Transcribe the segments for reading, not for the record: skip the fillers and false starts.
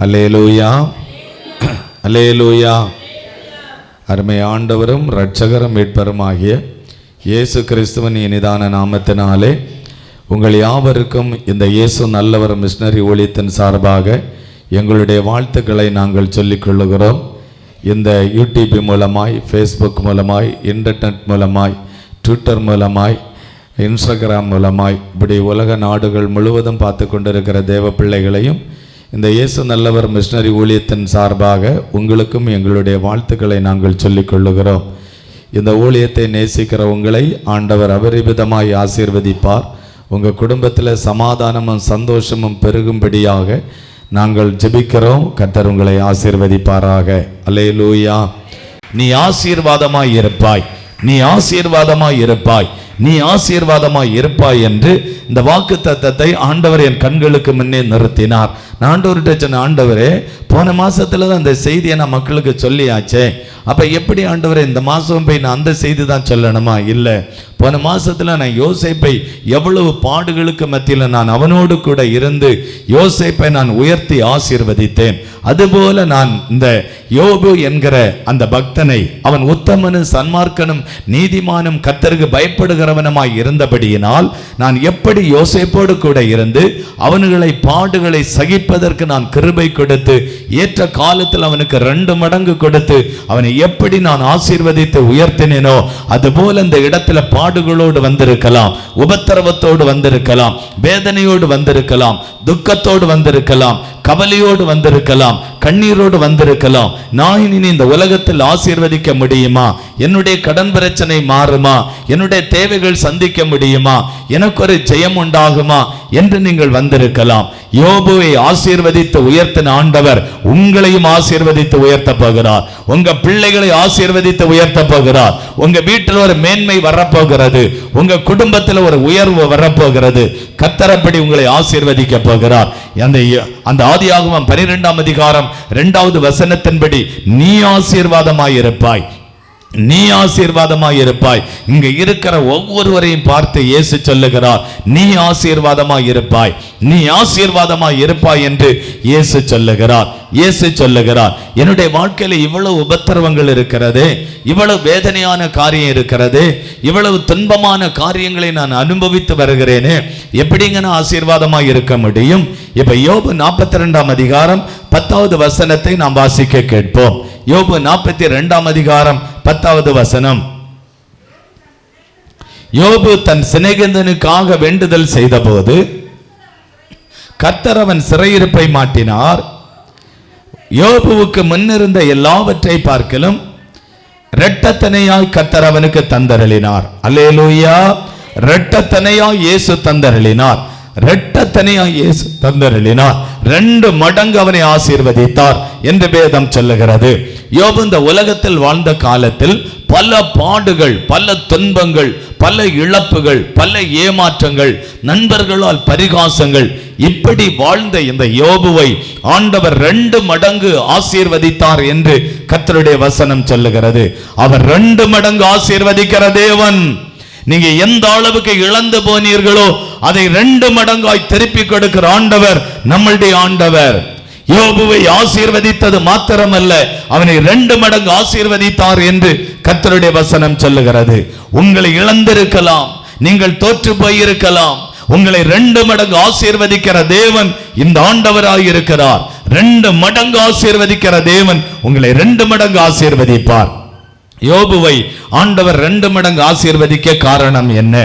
அல்லேலூயா, அல்லேலூயா. அருமை ஆண்டவரும் இரட்சகரும் மீட்பருமாகிய இயேசு கிறிஸ்துவின் இனிதான நாமத்தினாலே உங்கள் யாவருக்கும் இந்த இயேசு நல்லவர் மிஷனரி ஊழியத்தின் சார்பாக எங்களுடைய வாழ்த்துக்களை நாங்கள் சொல்லிக் கொள்ளுகிறோம். இந்த யூடியூப் மூலமாய், ஃபேஸ்புக் மூலமாய், இன்டர்நெட் மூலமாய், ட்விட்டர் மூலமாய், இன்ஸ்டாகிராம் மூலமாய், இப்படி உலக நாடுகள் முழுவதும் பார்த்து கொண்டிருக்கிற தேவ பிள்ளைகளையும் இந்த இயேசு நல்லவர் மிஷனரி ஊழியத்தின் சார்பாக உங்களுக்கும் எங்களுடைய வாழ்த்துக்களை நாங்கள் சொல்லிக் கொள்ளுகிறோம். இந்த ஊழியத்தை நேசிக்கிற உங்களை ஆண்டவர் அபரிமிதமாய் ஆசீர்வதிப்பார். உங்கள் குடும்பத்தில் சமாதானமும் சந்தோஷமும் பெருகும்படியாக நாங்கள் ஜெபிக்கிறோம். கர்த்தர் உங்களை ஆசீர்வதிப்பாராக. அல்லேலூயா. நீ ஆசீர்வாதமாய் இருப்பாய், நீ ஆசீர்வாதமாய் இருப்பாய், நீ ஆசீர்வாதமாய் இருப்பாய் என்று இந்த வாக்கு தத்தத்தை ஆண்டவர் என் கண்களுக்கு முன்னே நிறுத்தினார். நான் ஆண்டவர்கிட்ட சொன்ன, ஆண்டவரே போன மாசத்துல தான் அந்த செய்தியை நான் மக்களுக்கு சொல்லியாச்சே, அப்ப எப்படி ஆண்டவரே இந்த மாசம் போய் நான் அந்த செய்தி தான் சொல்லணுமா? இல்லை, போன மாசத்துல நான் யோசேப்பை எவ்வளவு பாடுகளுக்கு மத்தியில் நான் அவனோடு கூட இருந்து யோசேப்பை நான் உயர்த்தி ஆசீர்வதித்தேன். அதுபோல நான் இந்த யோபு என்கிற அந்த பக்தனை, அவன் உத்தமனும் சன்மார்க்கனும் நீதிமானும் கர்த்தருக்கு பயப்படுகிறவனுமாய் இருந்தபடியினால் நான் எப்படி யோசேப்போடு கூட இருந்து அவனுகளை பாடுகளை சகிப்பதற்கு நான் கிருபை கொடுத்து ஏற்ற காலத்தில் அவனுக்கு 2 மடங்கு கொடுத்து அவனை எப்படி நான் ஆசீர்வதித்து உயர்த்தினேனோ, அதுபோல இந்த இடத்துல பாடுகளோடு வந்திருக்கலாம், உபத்திரவத்தோடு வந்திருக்கலாம், வேதனையோடு வந்திருக்கலாம், துக்கத்தோடு வந்திருக்கலாம், கவலையோடு வந்திருக்கலாம், கண்ணீரோடு வந்திருக்கலாம். நான் இனி இந்த உலகத்தில் ஆசீர்வதிக்க முடியுமா? என்னுடைய கடன் பிரச்சனை மாறுமா? என்னுடைய தேவைகள் சந்திக்க முடியுமா? எனக்கு ஒரு ஜெயம் உண்டாகுமா என்று நீங்கள் வந்திருக்கலாம். யோபுவை ஆசீர்வதித்து உயர்த்தின ஆண்டவர் உங்களையும் ஆசீர்வதித்து உயர்த்த போகிறார். உங்க பிள்ளைகளை ஆசீர்வதித்து உயர்த்த போகிறார். உங்க வீட்டில் ஒரு மேன்மை வரப்போகிறது. உங்க குடும்பத்தில் ஒரு உயர்வு வரப்போகிறது. கர்த்தர் அப்படி உங்களை ஆசீர்வதிக்க போகிறார். அந்த ஆதியாகமம் 12ஆம் அதிகாரம் 2வது வசனத்தின்படி நீ ஆசீர்வாதமாய் இருப்பாய், நீ ஆசீர்வாதமாய் இருப்பாய். இங்க இருக்கிற ஒவ்வொருவரையும் பார்த்து இயேசு சொல்லுகிறார், நீ ஆசீர்வாதமாய் இருப்பாய், நீ ஆசீர்வாதமாய் இருப்பாய் என்று இயேசு சொல்லுகிறார். இயேசு சொல்லுகிறார், என்னுடைய வாழ்க்கையில இவ்வளவு உபத்திரவங்கள் இருக்கிறது, இவ்வளவு வேதனையான காரியம் இருக்கிறது, இவ்வளவு துன்பமான காரியங்களை நான் அனுபவித்து வருகிறேனே, எப்படிங்க நான் ஆசீர்வாதமாய் இருக்க முடியும்? இப்ப யோபு 42ஆம் அதிகாரம் 10வது வசனத்தை நாம் வாசிக்க கேட்போம். யோபு 42ஆம் அதிகாரம் 10வது வசனம். யோபு தன் சிநேகிதனுக்காக வேண்டுதல் செய்த போது கர்த்தர் அவன் சிறையிருப்பை மாட்டினார். யோபுவுக்கு முன்னிருந்த எல்லாவற்றை பார்க்கலும் இரட்டத்தனையாய் கர்த்தர் அவனுக்கு தந்தருளினார். அல்லேலூயா. இரட்டத்தனையாய் இயேசு தந்தருளினார். இரட்டத்தனையாய் இயேசு தந்தருளினார். 2 மடங்கு அவனை ஆசீர்வதித்தார் என்று வேதம் சொல்லுகிறது. யோபு இந்த உலகத்தில் வாழ்ந்த காலத்தில் பல பாடுகள், பல துன்பங்கள், பல இழப்புகள், பல ஏமாற்றங்கள், நண்பர்களால் பரிகாசங்கள், இப்படி வாழ்ந்த இந்த யோபுவை ஆண்டவர் 2 மடங்கு ஆசீர்வதித்தார் என்று கர்த்தருடைய வசனம் சொல்லுகிறது. அவர் 2 மடங்கு ஆசீர்வதிக்கிற தேவன். நீங்க எந்த அளவுக்கு இழந்து போனீர்களோ அதை 2 மடங்காய் திருப்பி கொடுக்கிற ஆண்டவர் நம்மளுடைய ஆண்டவர். யோபுவை ஆசீர்வதித்தது மாத்திரமல்ல, அவனை 2 மடங்கு ஆசீர்வதித்தார் என்று கர்த்தருடைய வசனம் சொல்லுகிறது. உங்களை இழந்திருக்கலாம், நீங்கள் தோற்று போயிருக்கலாம், உங்களை 2 மடங்கு ஆசீர்வதிக்கிற தேவன் இந்த ஆண்டவராய் இருக்கிறார். 2 மடங்கு ஆசீர்வதிக்கிற தேவன் உங்களை 2 மடங்கு ஆசீர்வதிப்பார். யோபுவை ஆண்டவர் 2 மடங்கு ஆசீர்வதிக்க காரணம் என்ன?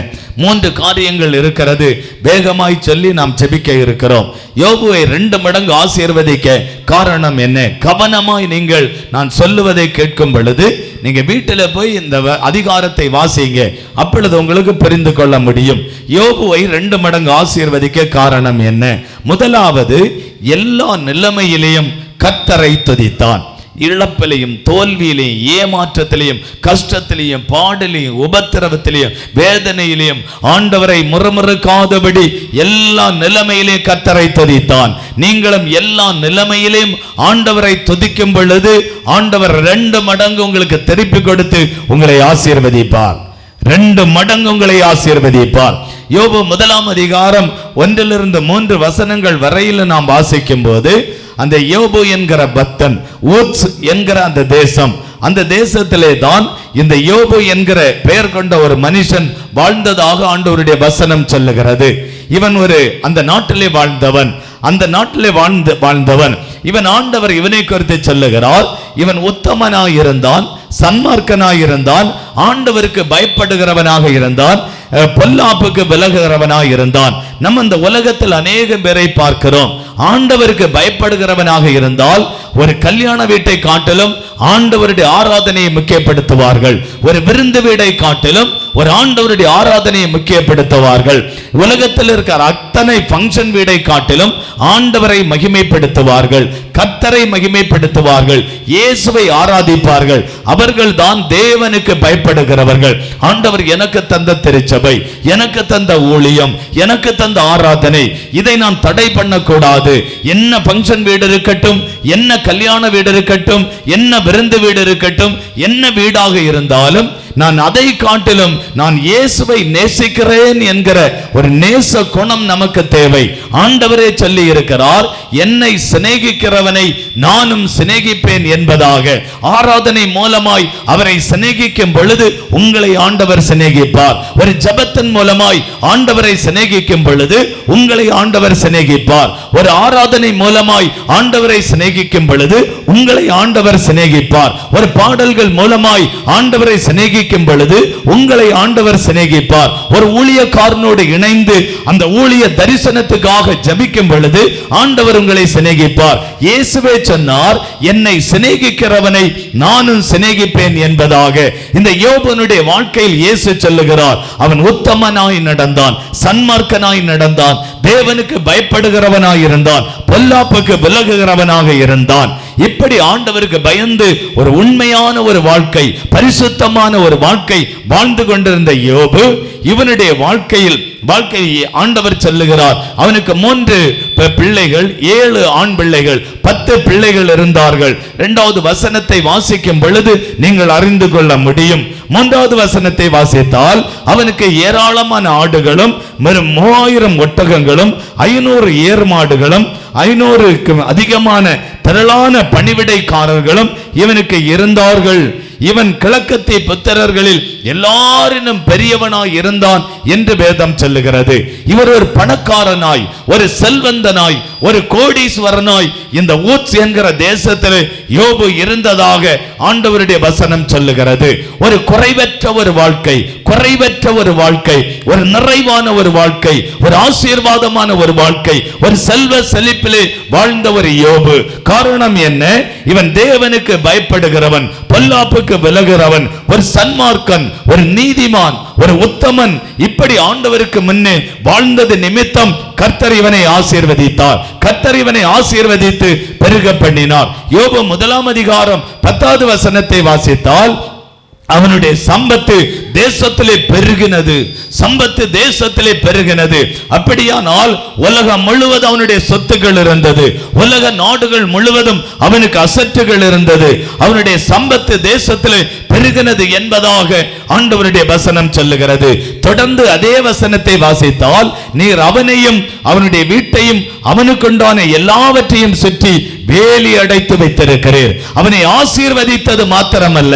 3 காரியங்கள் இருக்கிறது. வேகமாய் சொல்லி நாம் ஜெபிக்க இருக்கிறோம். யோபுவை 2 மடங்கு ஆசீர்வதிக்க காரணம் என்ன? கவனமாய் நீங்கள் நான் சொல்லுவதை கேட்கும் பொழுது நீங்க வீட்டில் போய் இந்த அதிகாரத்தை வாசிங்க, அப்பொழுது உங்களுக்கு புரிந்து கொள்ள முடியும். யோபுவை 2 மடங்கு ஆசீர்வதிக்க காரணம் என்ன? முதலாவது, எல்லா நிலைமையிலேயும் கர்த்தரை துதித்தான். இழப்பிலையும், தோல்வியிலையும், ஏமாற்றத்திலையும், கஷ்டத்திலையும், பாடலையும், உபத்திரவத்திலையும், வேதனையிலையும் ஆண்டவரை முறுமுறுக்காதபடி எல்லா நிலைமையிலே கர்த்தரை துதித்தான். நீங்களும் எல்லா நிலைமையிலையும் ஆண்டவரை துதிக்கும் பொழுது ஆண்டவர் 2 மடங்கு உங்களுக்கு திருப்பி கொடுத்து உங்களை ஆசீர்வதிப்பார். 2 மடங்கு உங்களை ஆசீர்வதிப்பார். யோபு 1 அதிகாரம் 1-3 வசனங்கள் வரையில் நாம் வாசிக்கும் போது அந்த யோபு என்கிற பக்தன் ஊத்ஸ் என்கிற அந்த தேசம், அந்த தேசத்திலே தான் இந்த யோபு என்கிற பெயர் கொண்ட ஒரு மனுஷன் வாழ்ந்ததாக ஆண்டவருடைய வசனம் சொல்லுகிறது. இவன் அந்த நாட்டிலே வாழ்ந்தவன், அந்த நாட்டிலே வாழ்ந்தவன். இவன் ஆண்டவர் இவனை குறித்து சொல்லுகிறார், இவன் உத்தமனாயிருந்தான், சன்மார்க்கனாயிருந்தான், ஆண்டவருக்கு பயப்படுகிறவனாக இருந்தான், பொல்லாப்புக்கு விலகுகிறவனாக இருந்தான். நம்ம இந்த உலகத்தில் அநேக பேரை பார்க்கிறோம், ஆண்டவருக்கு பயப்படுகிறவனாக இருந்தால் ஒரு கல்யாண வீட்டை காட்டிலும் ஆண்டவருடைய ஆராதனையை முக்கியப்படுத்துவார்கள், ஒரு விருந்து வீடை காட்டிலும் ஒரு ஆண்டவருடைய ஆராதனையை முக்கியப்படுத்துவார்கள். உலகத்தில் இருக்கிற அத்தனை ஃபங்க்ஷன் வீடை காட்டிலும் ஆண்டவரை மகிமைப்படுத்துவார்கள், கர்த்தரை மகிமைப்படுத்துவார்கள், இயேசுவை ஆராதிப்பார்கள். அவர்கள் தான் தேவனுக்கு பயப்படுகிறவர்கள். ஆண்டவர் எனக்கு தந்த திருச்சபை, எனக்கு தந்த ஊழியம், எனக்கு தந்த ஆராதனை, இதை நான் தடை பண்ணக்கூடாது. என்ன ஃபங்க்ஷன் வீடு இருக்கட்டும், என்ன கல்யாண வீடு இருக்கட்டும், என்ன விருந்து வீடு இருக்கட்டும், என்ன வீடாக இருந்தாலும் நான் அதை காட்டிலும் நான் இயேசுவை நேசிக்கிறேன் என்கிற ஒரு நேச குணம் நமக்கு தேவை. ஆண்டவரே சொல்லி இருக்கிறார், என்னை சிநேகிக்கிறவனை நானும் சிநேகிப்பேன் என்பதாக. ஆராதனை மூலமாய் அவரை சிநேகிக்கும் பொழுது உங்களை ஆண்டவர் சிநேகிப்பார். ஒரு ஜெபத்தின் மூலமாய் ஆண்டவரை சிநேகிக்கும் பொழுது உங்களை ஆண்டவர் சிநேகிப்பார். ஒரு ஆராதனை மூலமாய் ஆண்டவரை சிநேகிக்கும் பொழுது உங்களை ஆண்டவர் சிநேகிப்பார். ஒரு பாடல்கள் மூலமாய் ஆண்டவரை சிநேகிக்கும் பொழுது உங்களை ஆண்டவர் சிநேகிப்பார். ஒரு ஊழியக்காரனோடு இணைந்து அந்த ஊழிய தரிசனத்துக்காக ஜெபிக்கும் பொழுது ஆண்டவர் உங்களை சிநேகிப்பார். இயேசுவே சொன்னார், என்னை சிநேகிக்கிறவனை நானும் சிநேகிப்பேன் என்பதாக. இந்த யோபனுடைய வாழ்க்கையில் இயேசு சொல்லுகிறார், அவன் உத்தமனாய் நடந்தான், சன்மார்க்கனாய் நடந்தான், தேவனுக்கு பயப்படுகிறவனாய் இருந்தான், பொல்லாப்புக்கு விலகுகிறவனாக இருந்தான். இப்படி ஆண்டவருக்கு பயந்து ஒரு உண்மையான ஒரு வாழ்க்கை, பரிசுத்தமான ஒரு வாழ்க்கை வாழ்ந்து கொண்டிருந்த யோபு, இவனுடைய வாழ்க்கையை ஆண்டவர் சொல்லுகிறார், அவனுக்கு 3 பிள்ளைகள், 7 ஆண் பிள்ளைகள், 10 பிள்ளைகள் இருந்தார்கள். 2வது வசனத்தை வாசிக்கும் பொழுது நீங்கள் அறிந்து கொள்ள முடியும். 3வது வசனத்தை வாசித்தால் அவனுக்கு ஏராளமான ஆடுகளும் 3000 ஒட்டகங்களும் 500 ஏர் மாடுகளும் 500க்கு அதிகமான திரளான பணிவிடைக்காரர்களும் இவனுக்கு இருந்தார்கள். இவன் கிழக்கத்திய புத்திரர்களில் எல்லாரினும் பெரியவனாய் இருந்தான் என்று வேதம் சொல்லுகிறது. இவர் ஒரு பணக்காரனாய், ஒரு செல்வந்தனாய், ஒரு கோடீஸ்வரனாய் இந்த ஊத்ஸ் என்கிற தேசத்தில் யோபு இருந்ததாக ஆண்டவருடைய வசனம் சொல்லுகிறது. ஒரு குறைவற்ற ஒரு வாழ்க்கை, குறைவற்ற ஒரு வாழ்க்கை, ஒரு நிறைவான ஒரு வாழ்க்கை, ஒரு ஆசீர்வாதமான ஒரு வாழ்க்கை, ஒரு செல்வ செழிப்பிலே வாழ்ந்த ஒரு யோபு. காரணம் என்ன? இவன் தேவனுக்கு பயப்படுகிறவன், பொல்லாப்புக்கு விலகுகிறவன், ஒரு சன்மார்க்கன், ஒரு நீதிமான், ஒரு உத்தமன். இப்படி ஆண்டவருக்கு முன்னே வாழ்ந்தது நிமித்தம் கர்த்தர் இவனை ஆசீர்வதித்தார். கர்த்தர் இவனை ஆசீர்வதித்து பெருக பண்ணினார். யோபு 1 அதிகாரம் 10வது வசனத்தை வாசித்தால் அவனுடைய சம்பத்து தேசத்திலே பெருகினது, சம்பத்து தேசத்திலே பெருகினது. அப்படியானால் உலகம் முழுவதும் அவனுடைய சொத்துக்கள் இருந்தது, உலக நாடுகள் முழுவதும் அவனுக்கு அசட்டுகள் இருந்தது. அவனுடைய சம்பத்து தேசத்திலே பெருகினது என்பதாக ஆண்டவருடைய வசனம் சொல்லுகிறது. தொடர்ந்து அதே வசனத்தை வாசித்தால், நீர் அவனையும் அவனுடைய வீட்டையும் அவனுக்குண்டான எல்லாவற்றையும் சுற்றி வேலி அடைத்து வைத்திருக்கிறீர். அவனை ஆசீர்வதித்தது மாத்திரமல்ல,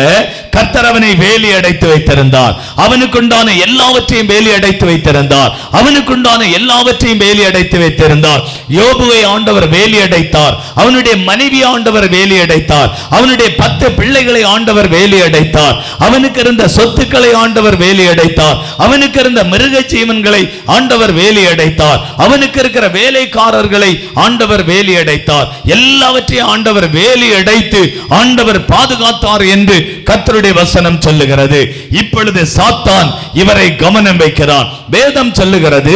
கர்த்தர் அவனை வேலி அடைத்து வைத்திருந்தார். அவனுக்குண்டான எல்லாவற்றையும் வேலி அடைத்து வைத்திருந்தார். அவனுக்குண்டான எல்லாவற்றையும் வேலி அடைத்து வைத்திருந்தார். யோபுவை ஆண்டவர் வேலி அடைத்தார். அவனுடைய மனைவி ஆண்டவர் வேலி அடைத்தார். அவனுடைய 10 பிள்ளைகளை ஆண்டவர் வேலி அடைத்தார். அவனுக்கு இருந்த சொத்துக்களை ஆண்டவர் வேலி அடைத்தார். அவனுக்கு இருந்த மிருக ஜீவன்களை ஆண்டவர் வேலி அடைத்தார். அவனுக்கு இருக்கிற வேலைக்காரர்களை ஆண்டவர் வேலி அடைத்தார். எல்லாவற்றையும் ஆண்டவர் வேலி அடைத்து ஆண்டவர் பாதுகாத்தார் என்று கர்த்தருடைய வசனம் சொல்லுகிறது. இப்பொழுது சாத்தான் இவரை கவனம் வைக்கிறான். வேதம் சொல்லுகிறது,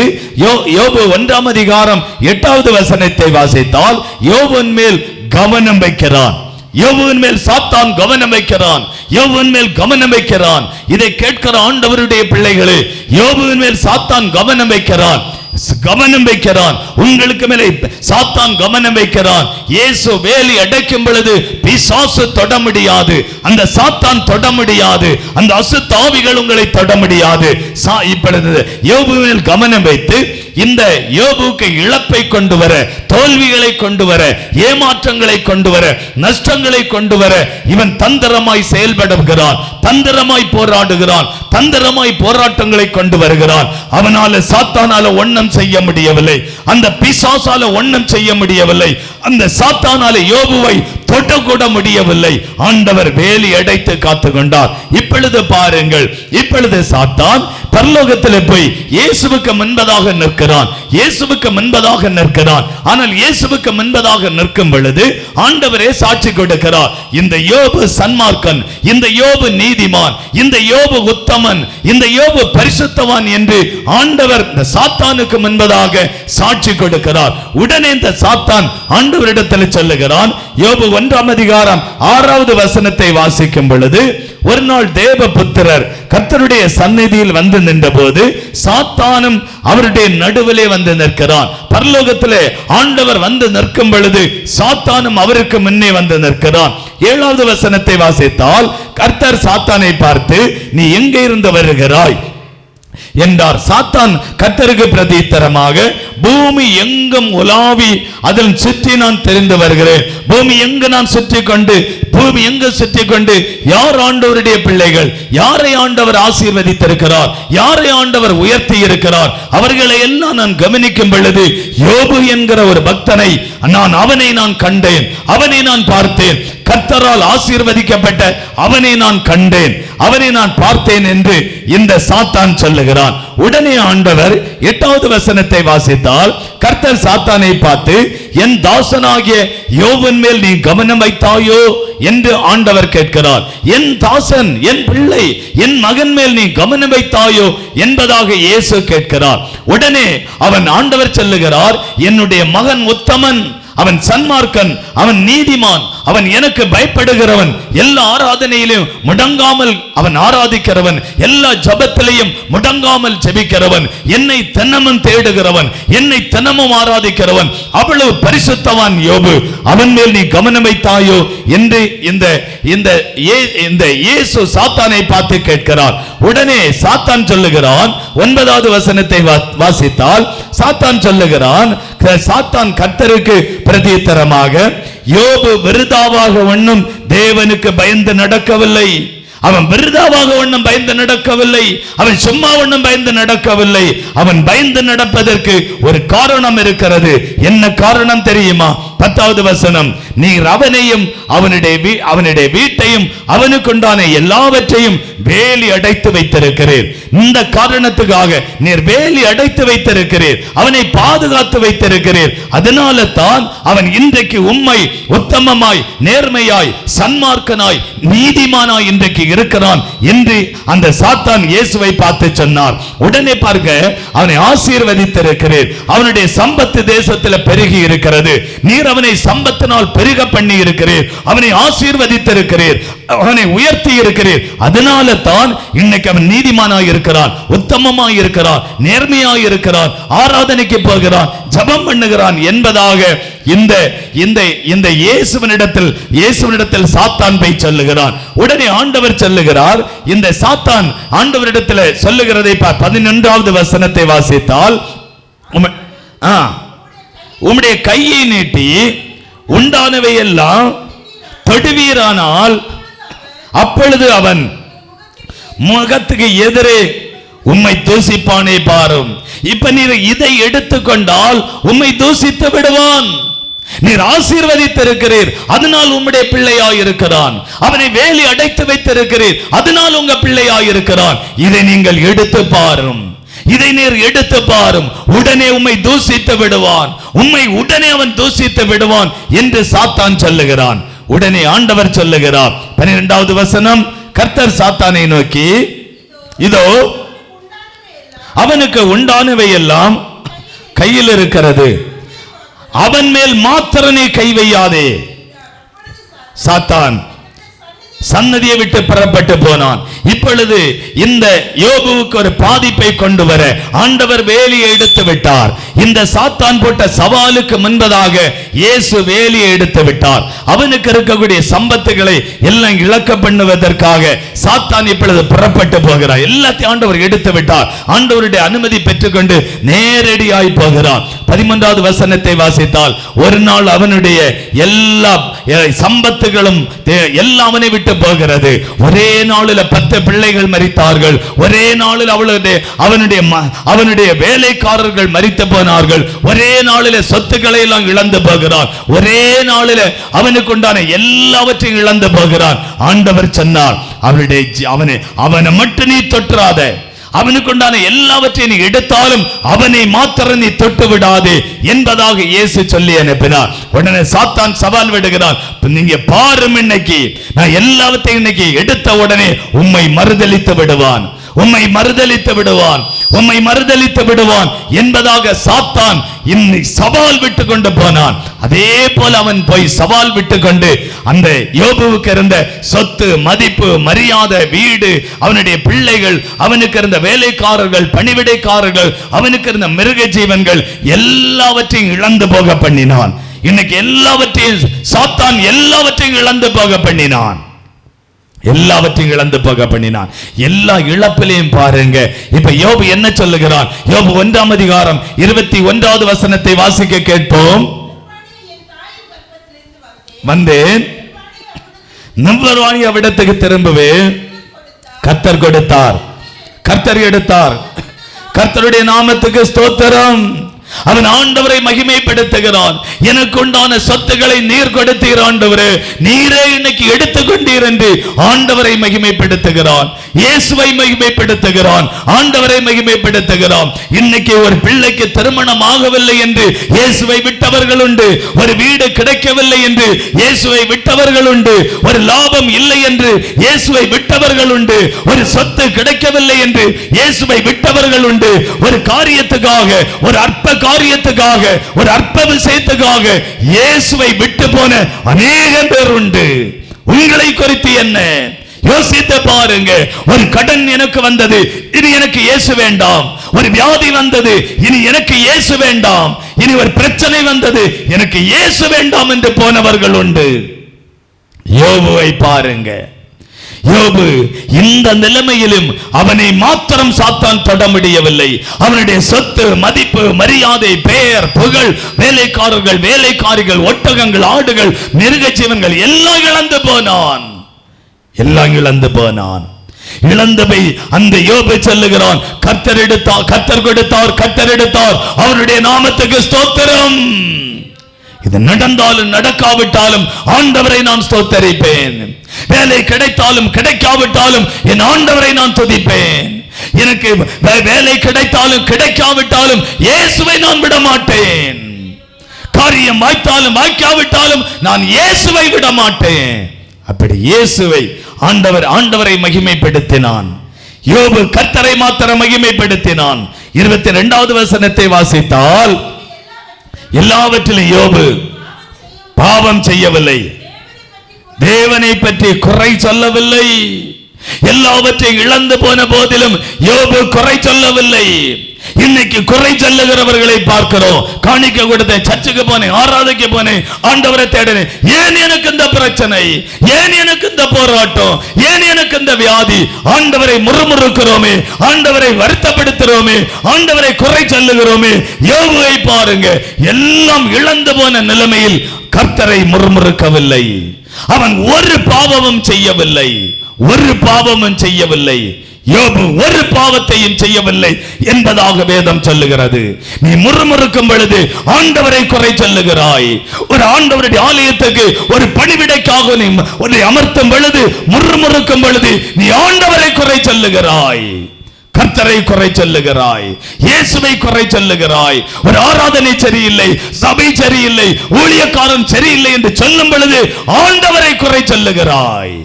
யோபு 1 அதிகாரம் 8வது வசனத்தை வாசித்தால் யோபுவின் மேல் கவனம் வைக்கிறான். யோபுவின் மேல் சாத்தான் கவனம் வைக்கிறான். யோபுவின் மேல் கவனம் வைக்கிறான். இதை கேட்கிற ஆண்டவருடைய பிள்ளைகளே, யோபுவின் மேல் சாத்தான் கவனம் வைக்கிறான். கவனம் வைக்கிறான். உங்களுக்கு மேலே சாத்தான் கவனம் வைக்கிறான். இயேசு வேலி அடைக்கும் பொழுது பிசாசு தொட முடியாது, அந்த சாத்தான் தொட முடியாது, அந்த அசுத்தாவிகள் உங்களை தொட முடியாது. இப்பொழுது யோபு மேல் கவனம் வைத்து இந்த யோபுக்கு இழப்பை கொண்டு வர, தோல்விகளை கொண்டு வர, ஏமாற்றங்களை கொண்டு வர, நஷ்டங்களை கொண்டு வர இவன் தந்திரமாய் செயல்படுகிறான், தந்திரமாய் போராடுகிறான், தந்திரமாய் போராட்டங்களை கொண்டு வருகிறான். அவனால சாத்தானால ஒன்றும் செய்ய முடியவில்லை, அந்த பிசாசால ஒன்றும் செய்ய முடியவில்லை, அந்த சாத்தானால யோபுவை தொடக்கூட முடியவில்லை. ஆண்டவர் வேலி அடைத்து காத்து கொண்டார். இப்பொழுது பாருங்கள், இப்பொழுது சாத்தான் பரலோகத்தில் போய் இயேசுவுக்கு முன்பதாக நிற்கிறான், இயேசுவுக்கு முன்பதாக நிற்கிறான். ஆனால் இயேசுவுக்கு முன்பதாக நிற்கும் பொழுது ஆண்டவரே சாட்சி கொடுக்கிறார். இந்த யோபு சன்மார்க்கன், இந்த யோபு நீதிமான், இந்த யோபு உத்தமன், இந்த யோபு பரிசுத்தவான் என்று ஆண்டவர் இந்த சாத்தானுக்கு முன்பதாக சாட்சி கொடுக்கிறார். உடனே இந்த சாத்தான் ஆண்டவரிடத்தில் சொல்லுகிறான். யோபு 1ஆம் அதிகாரம் 6வது வசனத்தை வாசிக்கும் பொழுது, ஒரு நாள் தேவபுத்திரர் கர்த்தருடைய சந்நிதியில் வந்து நின்றபோது சாத்தானும் அவருடைய நடுவிலே வந்து நிற்கிறான். பரலோகத்திலே ஆண்டவர் வந்து நிற்கும் பொழுது சாத்தானும் அவருக்கு முன்னே வந்து நிற்கிறான். 7வது வசனத்தை வாசித்தால், கர்த்தர் சாத்தானை பார்த்து, நீ எங்கே இருந்து வருகிறாய் என்றார். சாத்தான் கர்த்தருக்கு பிரதித்தரமாக, பூமி எங்கும் உலாவி அதில் சுற்றி நான் தெரிந்து வருகிறேன். பூமி எங்கு நான் சுற்றி கொண்டு, பூமி எங்கு சுற்றி கொண்டு யார் ஆண்டவருடைய பிள்ளைகள், யாரை ஆண்டவர் ஆசீர்வதித்திருக்கிறார், யாரை ஆண்டவர் உயர்த்தி இருக்கிறார், அவர்களை எல்லாம் நான் கவனிக்கும் பொழுது யோபு என்கிற ஒரு பக்தனை அவனை நான் கண்டேன், அவனை நான் பார்த்தேன், கர்த்தரால் ஆசீர்வதிக்கப்பட்ட அவனை நான் கண்டேன், அவனை நான் பார்த்தேன் என்று இந்த சாத்தான் சொல்லுகிறான். உடனே ஆண்டவர் 8வது வசனத்தை வாசித்தால், கர்த்தர் சாத்தானை பார்த்து, என் தாசனாகிய யோபின் மேல் நீ கவனம் வைத்தாயோ என்று ஆண்டவர் கேட்கிறார். என் தாசன், என் பிள்ளை, என் மகன் மேல் நீ கவனம் வைத்தாயோ என்பதாக இயேசு கேட்கிறார். உடனே அவன் ஆண்டவர் சொல்லுகிறார், என்னுடைய மகன் உத்தமன், அவன் சன்மார்க்கன், அவன் நீதிமான், அவன் எனக்கு பயப்படுகிறவன், எல்லா ஆராதனையிலும் முடங்காமல் அவன் ஆராதிக்கிறவன், எல்லா ஜபத்திலையும் முடங்காமல் ஜெபிக்கிறவன், என்னை தினமும் தேடுகிறவன், என்னை தினமும் ஆராதிக்கிறவன், அவ்வளவு பரிசுத்தவான் யோபு, அவன் மேல் நீ கவனம் வைத்தாயோ என்று இந்த இயேசு சாத்தானை பார்த்து கேட்கிறார். உடனே சாத்தான் சொல்லுகிறான், 9வது வசனத்தை வாசித்தால் சாத்தான் சொல்லுகிறான், சாத்தான் கர்த்தருக்கு பிரதித்தரமாக, யோபு விருதாவாக ஒன்றும் தேவனுக்கு பயந்து நடக்கவில்லை, அவன் விருதாவாக ஒன்றும் பயந்து நடக்கவில்லை, அவன் சும்மா ஒன்றும் பயந்து நடக்கவில்லை, அவன் பயந்து நடப்பதற்கு ஒரு காரணம் இருக்கிறது. என்ன காரணம் தெரியுமா? 10வது வசனம், நீர் அவனையும் அவனுடைய வீட்டையும் அவனுக்குண்டான எல்லாவற்றையும் வேலி அடைத்து வைத்திருக்கிறீர். இந்த காரணத்துக்காக நீர் வேலி அடைத்து வைத்திருக்கிறீர், அவனை பாதுகாத்து வைத்திருக்கிறீர். அதனால தான் அவன் இன்றைக்கு உம்மை உத்தமமாய், நேர்மையாய், சன்மார்க்கனாய், நீதிமானாய் இன்றைக்கு இருக்கிறான் என்று அந்த சாத்தான் இயேசுவை பார்த்து சொன்னார். உடனே பார்க்க, அவனை ஆசீர்வதித்திருக்கிறீர், அவனுடைய சம்பத்து தேசத்தில் பெருகி இருக்கிறது, நீர் அவனை சம்பத்தினால் பெருக பண்ணி இருக்கிறீர், அவனை ஆசீர்வதித்திருக்கிறீர், அவனை உயர்த்தி இருக்கிறீர். அதனால தான் இன்னைக்கு அவன் நீதிமானாய் இருக்கிறான், உத்தமமாய் இருக்கிறான், நேர்மையாய் இருக்கிறான், ஆராதனைக்கு போகிறான், ஜபம் பண்ணுகிறான் என்பதாக இந்த இயேசுவினிடத்தில் சாத்தான் போய் சொல்லுகிறான். உடனே ஆண்டவர் சொல்லுகிறார், இந்த சாத்தான் ஆண்டவரிடத்தில் சொல்லுகிறதை 11வது வசனத்தை வாசித்தால், உம்முடைய கையை நீட்டி உண்டானவை எல்லாம் தொடுவீரானால் அப்பொழுது அவன் முகத்துக்கு எதிரே உம்மை தூசிப்பானே பாரும். இப்ப நீர் இதை எடுத்துக்கொண்டால் உம்மை தூசித்து விடுவான். நீர் ஆசீர்வதித்திருக்கிறீர், அதனால் உம்முடைய பிள்ளையாய் இருக்கிறான். அவனை வேலி அடைத்து வைத்திருக்கிறீர், அதனால் உங்க பிள்ளையாய் இருக்கிறான். இதை நீங்கள் எடுத்து பாரும், இதை நீர் எடுத்து பாரும், உடனே உம்மை தூசித்து விடுவான், உம்மை உடனே அவன் தூசித்து விடுவான் என்று சாத்தான் சொல்லுகிறான். உடனே ஆண்டவர் சொல்லுகிறார், 12வது வசனம், கர்த்தர் சாத்தானை நோக்கி, இதோ அவனுக்கு உண்டானவை எல்லாம் கையில் இருக்கிறது, அவன் மேல் மாத்திரனே கை வையாதே. சாத்தான் சன்னதியை விட்டு பெறப்பட்டு போனான். இப்பொழுது இந்த யோபுவுக்கு ஒரு பாதிப்பை கொண்டு வர ஆண்டவர் வேலியை எடுத்து விட்டார். இந்த சாத்தான் போட்ட சவாலுக்கு முன்பதாக இயேசு வேலியை எடுத்து விட்டார். அவனுக்கு இருக்கக்கூடிய சம்பத்துகளை எல்லாம் இழக்க பண்ணுவதற்காக சாத்தான் இப்பொழுது புறப்பட்டு போகிறார். எல்லாத்தையும் ஆண்டவர் எடுத்து விட்டார். ஆண்டவருடைய அனுமதி பெற்றுக்கொண்டு நேரடியாய் போகிறார். 13வது வசனத்தை வாசித்தால், ஒரு நாள் அவனுடைய எல்லா சம்பத்துகளும் எல்லாம் அவனை விட்டு போகிறது. ஒரே நாளில் 10 பிள்ளைகள் மரித்தார்கள். ஒரே நாளில் அவனுடைய வேலைக்காரர்கள் மரித்து போனார்கள். ஒரே நாளில் சொத்துக்களை எல்லாம் இழந்து போகிறார். ஒரே நாளில் அவனுக்கு உண்டான எல்லாவற்றையும் இழந்து போகிறார். ஆண்டவர் சொன்னார், அவனை மட்டும் நீ தொற்றாத, அவனுக்கு உண்டான எல்லாவற்றையும் நீ எடுத்தாலும் அவனை மாத்திரம் நீ தொட்டு விடாதே என்பதாக இயேசு சொல்லி அனுப்பினார். உடனே சாத்தான் சவால் விடுகிறான், நீங்க பாரும், இன்னைக்கு நான் எல்லாவற்றையும் இன்னைக்கு எடுத்த உடனே உம்மை மறுதலித்து விடுவான், உம்மை மறுதலித்து விடுவான், உம்மை மறுதலித்து விடுவான் என்பதாக சாத்தான் சவால் விட்டு கொண்டு போனான். அதே போல அவன் போய் சவால் விட்டு கொண்டு அந்த யோபுவுக்கு இருந்த சொத்து, மதிப்பு, மரியாதை, வீடு, அவனுடைய பிள்ளைகள், அவனுக்கு இருந்த வேலைக்காரர்கள், பணிவிடைக்காரர்கள், அவனுக்கு இருந்த மிருக ஜீவன்கள் எல்லாவற்றையும் இழந்து போக பண்ணினான். இன்னைக்கு எல்லாவற்றையும் சாத்தான் எல்லாவற்றையும் இழந்து போக பண்ணினான். எல்லாவற்றையும் இழந்து போக பண்ணினான். எல்லா இழப்பிலையும் பாருங்க. இப்ப யோபு என்ன சொல்லுகிறான்? யோபு 1ஆம் அதிகாரம் 21வது வசனத்தை வாசிக்க கேட்போம். வந்தேன், நம்பர்வாணி அவ்விடத்துக்கு திரும்புவேன். கர்த்தர் கொடுத்தார், கர்த்தர் எடுத்தார். கர்த்தருடைய நாமத்துக்கு ஸ்தோத்திரம். அவன் ஆண்டவரை மகிமைப்படுத்துகிறான். எனக்கு உண்டான சொத்துக்களை நீர் கொடுத்தீர் ஆண்டவரே, நீரே இன்னைக்கு எடுத்துக்கொண்டீர் என்று ஆண்டவரை மகிமைப்படுத்துகிறான். இயேசுவை மகிமைப்படுத்துகிறான், ஆண்டவரை மகிமைப்படுத்துகிறான். இன்னைக்கு ஒரு பிள்ளைக்கு திருமணம் ஆகவில்லை என்று இயேசுவை விட்டவர்கள் உண்டு. ஒரு வீடு கிடைக்கவில்லை என்று இயேசுவை விட்டவர்கள் உண்டு. ஒரு லாபம் இல்லை என்று இயேசுவை விட்டவர்கள் உண்டு. ஒரு சொத்து கிடைக்கவில்லை என்று இயேசுவை விட்டவர்கள் உண்டு. ஒரு காரியத்துக்காக, ஒரு அற்ப காரியத்துக்காக, ஒரு அற்ப விஷயத்துக்காக இயேசுவை விட்டு போன அநேகம் பேர் உண்டு. உங்களை குறித்து என்ன யோசித்து பாருங்க. ஒரு கடன் எனக்கு வந்தது, இனி எனக்கு இயேசு வேண்டாம். ஒரு வியாதி வந்தது, இனி எனக்கு இயேசு வேண்டாம். இனி ஒரு பிரச்சனை வந்தது, எனக்கு இயேசு வேண்டாம் என்று போனவர்கள் உண்டு. யோபுவை பாருங்க. யோபு இந்த நிலைமையிலும் அவனை மாத்திரம் சாத்தான் தொட முடியவில்லை. அவனுடைய சொத்து, மதிப்பு, மரியாதை, பெயர், புகழ், வேலைக்காரர்கள், வேலைக்காரிகள், ஒட்டகங்கள், ஆடுகள், மிருக ஜீவன்கள் எல்லாம் இழந்து போனான். எல்லாம் இழந்து போனான். இழந்தவை அந்த யோபு சொல்லுகிறான், கர்த்தர் எடுத்தார், கர்த்தர் கொடுத்தார், கர்த்தர் எடுத்தார், அவருடைய நாமத்துக்கு ஸ்தோத்திரம். இது நடந்தாலும் நடக்காவிட்டாலும் ஆண்டவரை நான் ஸ்தோத்தரிப்பேன். வேலை கிடைத்தாலும் கிடைக்காவிட்டாலும் என் ஆண்டவரை நான் துதிப்பேன். எனக்கு வேலை கிடைத்தாலும் கிடைக்காவிட்டாலும் இயேசுவை நான் விட மாட்டேன். காரியம் வாய்த்தாலும் வாய்க்காவிட்டாலும் நான் இயேசுவை விட மாட்டேன். அப்படி இயேசுவை ஆண்டவரை மகிமைப்படுத்தினான். யோபு கர்த்தரை மாத்திரம் மகிமைப்படுத்தினான். 22வது வசனத்தை வாசித்தால், எல்லாவற்றிலும் யோபு பாவம் செய்யவில்லை, தேவனை பற்றி குறை சொல்லவில்லை. எல்லாவற்றையும் இழந்து போன போதிலும் யோபு குறை சொல்லவில்லை. இன்னைக்கு குறை சொல்லுகிறவர்களை பார்க்கிறோம். காணிக்க கொடுத்தேன், சர்ச்சுக்கு போனேன், ஆராதனைக்கு போனேன், ஆண்டவரை தேடினேன், ஏன் எனக்கு இந்த பிரச்சனை, ஏன் எனக்கு இந்த போராட்டம், ஏன் எனக்கு இந்த வியாதி? ஆண்டவரை முறுமுறுக்கிறோமே, ஆண்டவரை வருத்தப்படுத்துறோமே, ஆண்டவரை குறை சொல்லுகிறோமே. யோபுவை பாருங்க, எல்லாம் இழந்து போன நிலைமையில் கர்த்தரை முறுமுறுக்கவில்லை. அவன் ஒரு பாவமும் செய்யவில்லை, ஒரு பாவமும் செய்யவில்லை. யோபு ஒரு பாவத்தையும் செய்யவில்லை என்பதாக வேதம் சொல்லுகிறது. நீ முறுமுறுக்கும் பொழுது ஆண்டவரை குறை சொல்லுகிறாய். ஒரு ஆண்டவருடைய ஆலயத்துக்கு ஒரு பணிவிடைக்காக நீ உன்னை அமர்த்தும் பொழுது, முறுமுறுக்கும் பொழுது நீ ஆண்டவரை குறை சொல்லுகிறாய், கர்த்தரை குறை சொல்லுகிறாய், இயேசுவை குறை சொல்லுகிறாய். ஒரு ஆராதனை சரியில்லை, சபை சரியில்லை, ஊழியக்காரன் சரியில்லை என்று சொல்லும் பொழுது ஆண்டவரை குறை சொல்லுகிறாய்,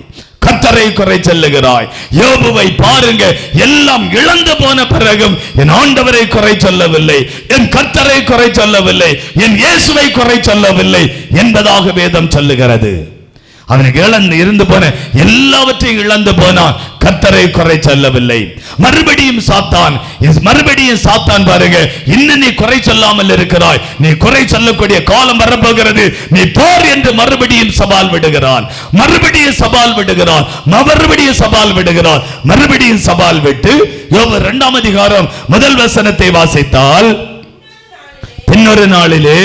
கர்த்தரை குறை சொல்லுகிறாய். யோபுவை பாருங்க, எல்லாம் இழந்து போன பிறகும் என் ஆண்டவரை குறை சொல்லவில்லை, என் கர்த்தரை குறை சொல்லவில்லை, என் இயேசுவை குறை சொல்லவில்லை என்பதாக வேதம் சொல்லுகிறது. அவனுக்கு இருந்து போன எல்லாவற்றையும் இழந்து போனான். கர்த்தரை குறை சொல்லவில்லை. மறுபடியும் சாத்தான் பாருங்க, இன்னும் நீ குறை சொல்லாமல் இருக்கிறாய், நீ குறை சொல்லக்கூடிய காலம் வரப்போகிறது, நீ போர் என்று மறுபடியும் சவால் விடுகிறான். மறுபடியும் சவால் விட்டு யோபு 2ஆம் அதிகாரம் 1 வசனத்தை வாசித்தால், பின்னொரு நாளிலே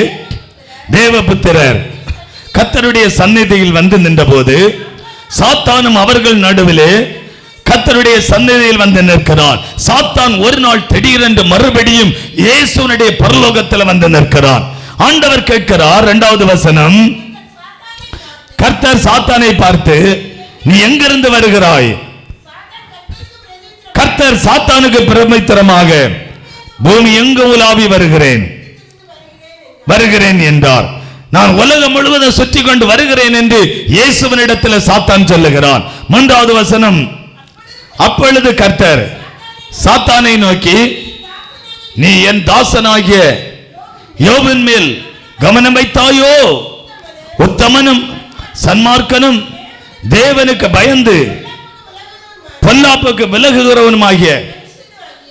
தேவபுத்திரர் கர்த்தருடைய சந்நிதியில் வந்து நின்றபோது சாத்தானும் அவர்கள் நடுவிலே கர்த்தருடைய சந்நிதியில் வந்து நிற்கிறான். சாத்தான் ஒரு நாள் திடீரென்று மறுபடியும் இயேசுவினுடைய பரலோகத்தில் வந்து நிற்கிறான். ஆண்டவர் கேட்கிறார், 2வது வசனம், கர்த்தர் சாத்தானை பார்த்து, நீ எங்கிருந்து வருகிறாய்? கர்த்தர் சாத்தானுக்கு பிரமித்திரமாக, பூமி எங்கு உலாவி வருகிறேன் என்றார். நான் உலகம் முழுவதும் சுற்றி கொண்டு வருகிறேன் என்று இயேசுவினிடத்தில் சாத்தான் சொல்லுகிறான். 3வது வசனம், அப்பொழுது கர்த்தர் சாத்தானை நோக்கி, நீ என் தாசனாகிய யோபின் மேல் கவனம் வைத்தாயோ? உத்தமனும் சன்மார்க்கனும் தேவனுக்கு பயந்து பொல்லாப்புக்கு விலகுகிறவனுமாகிய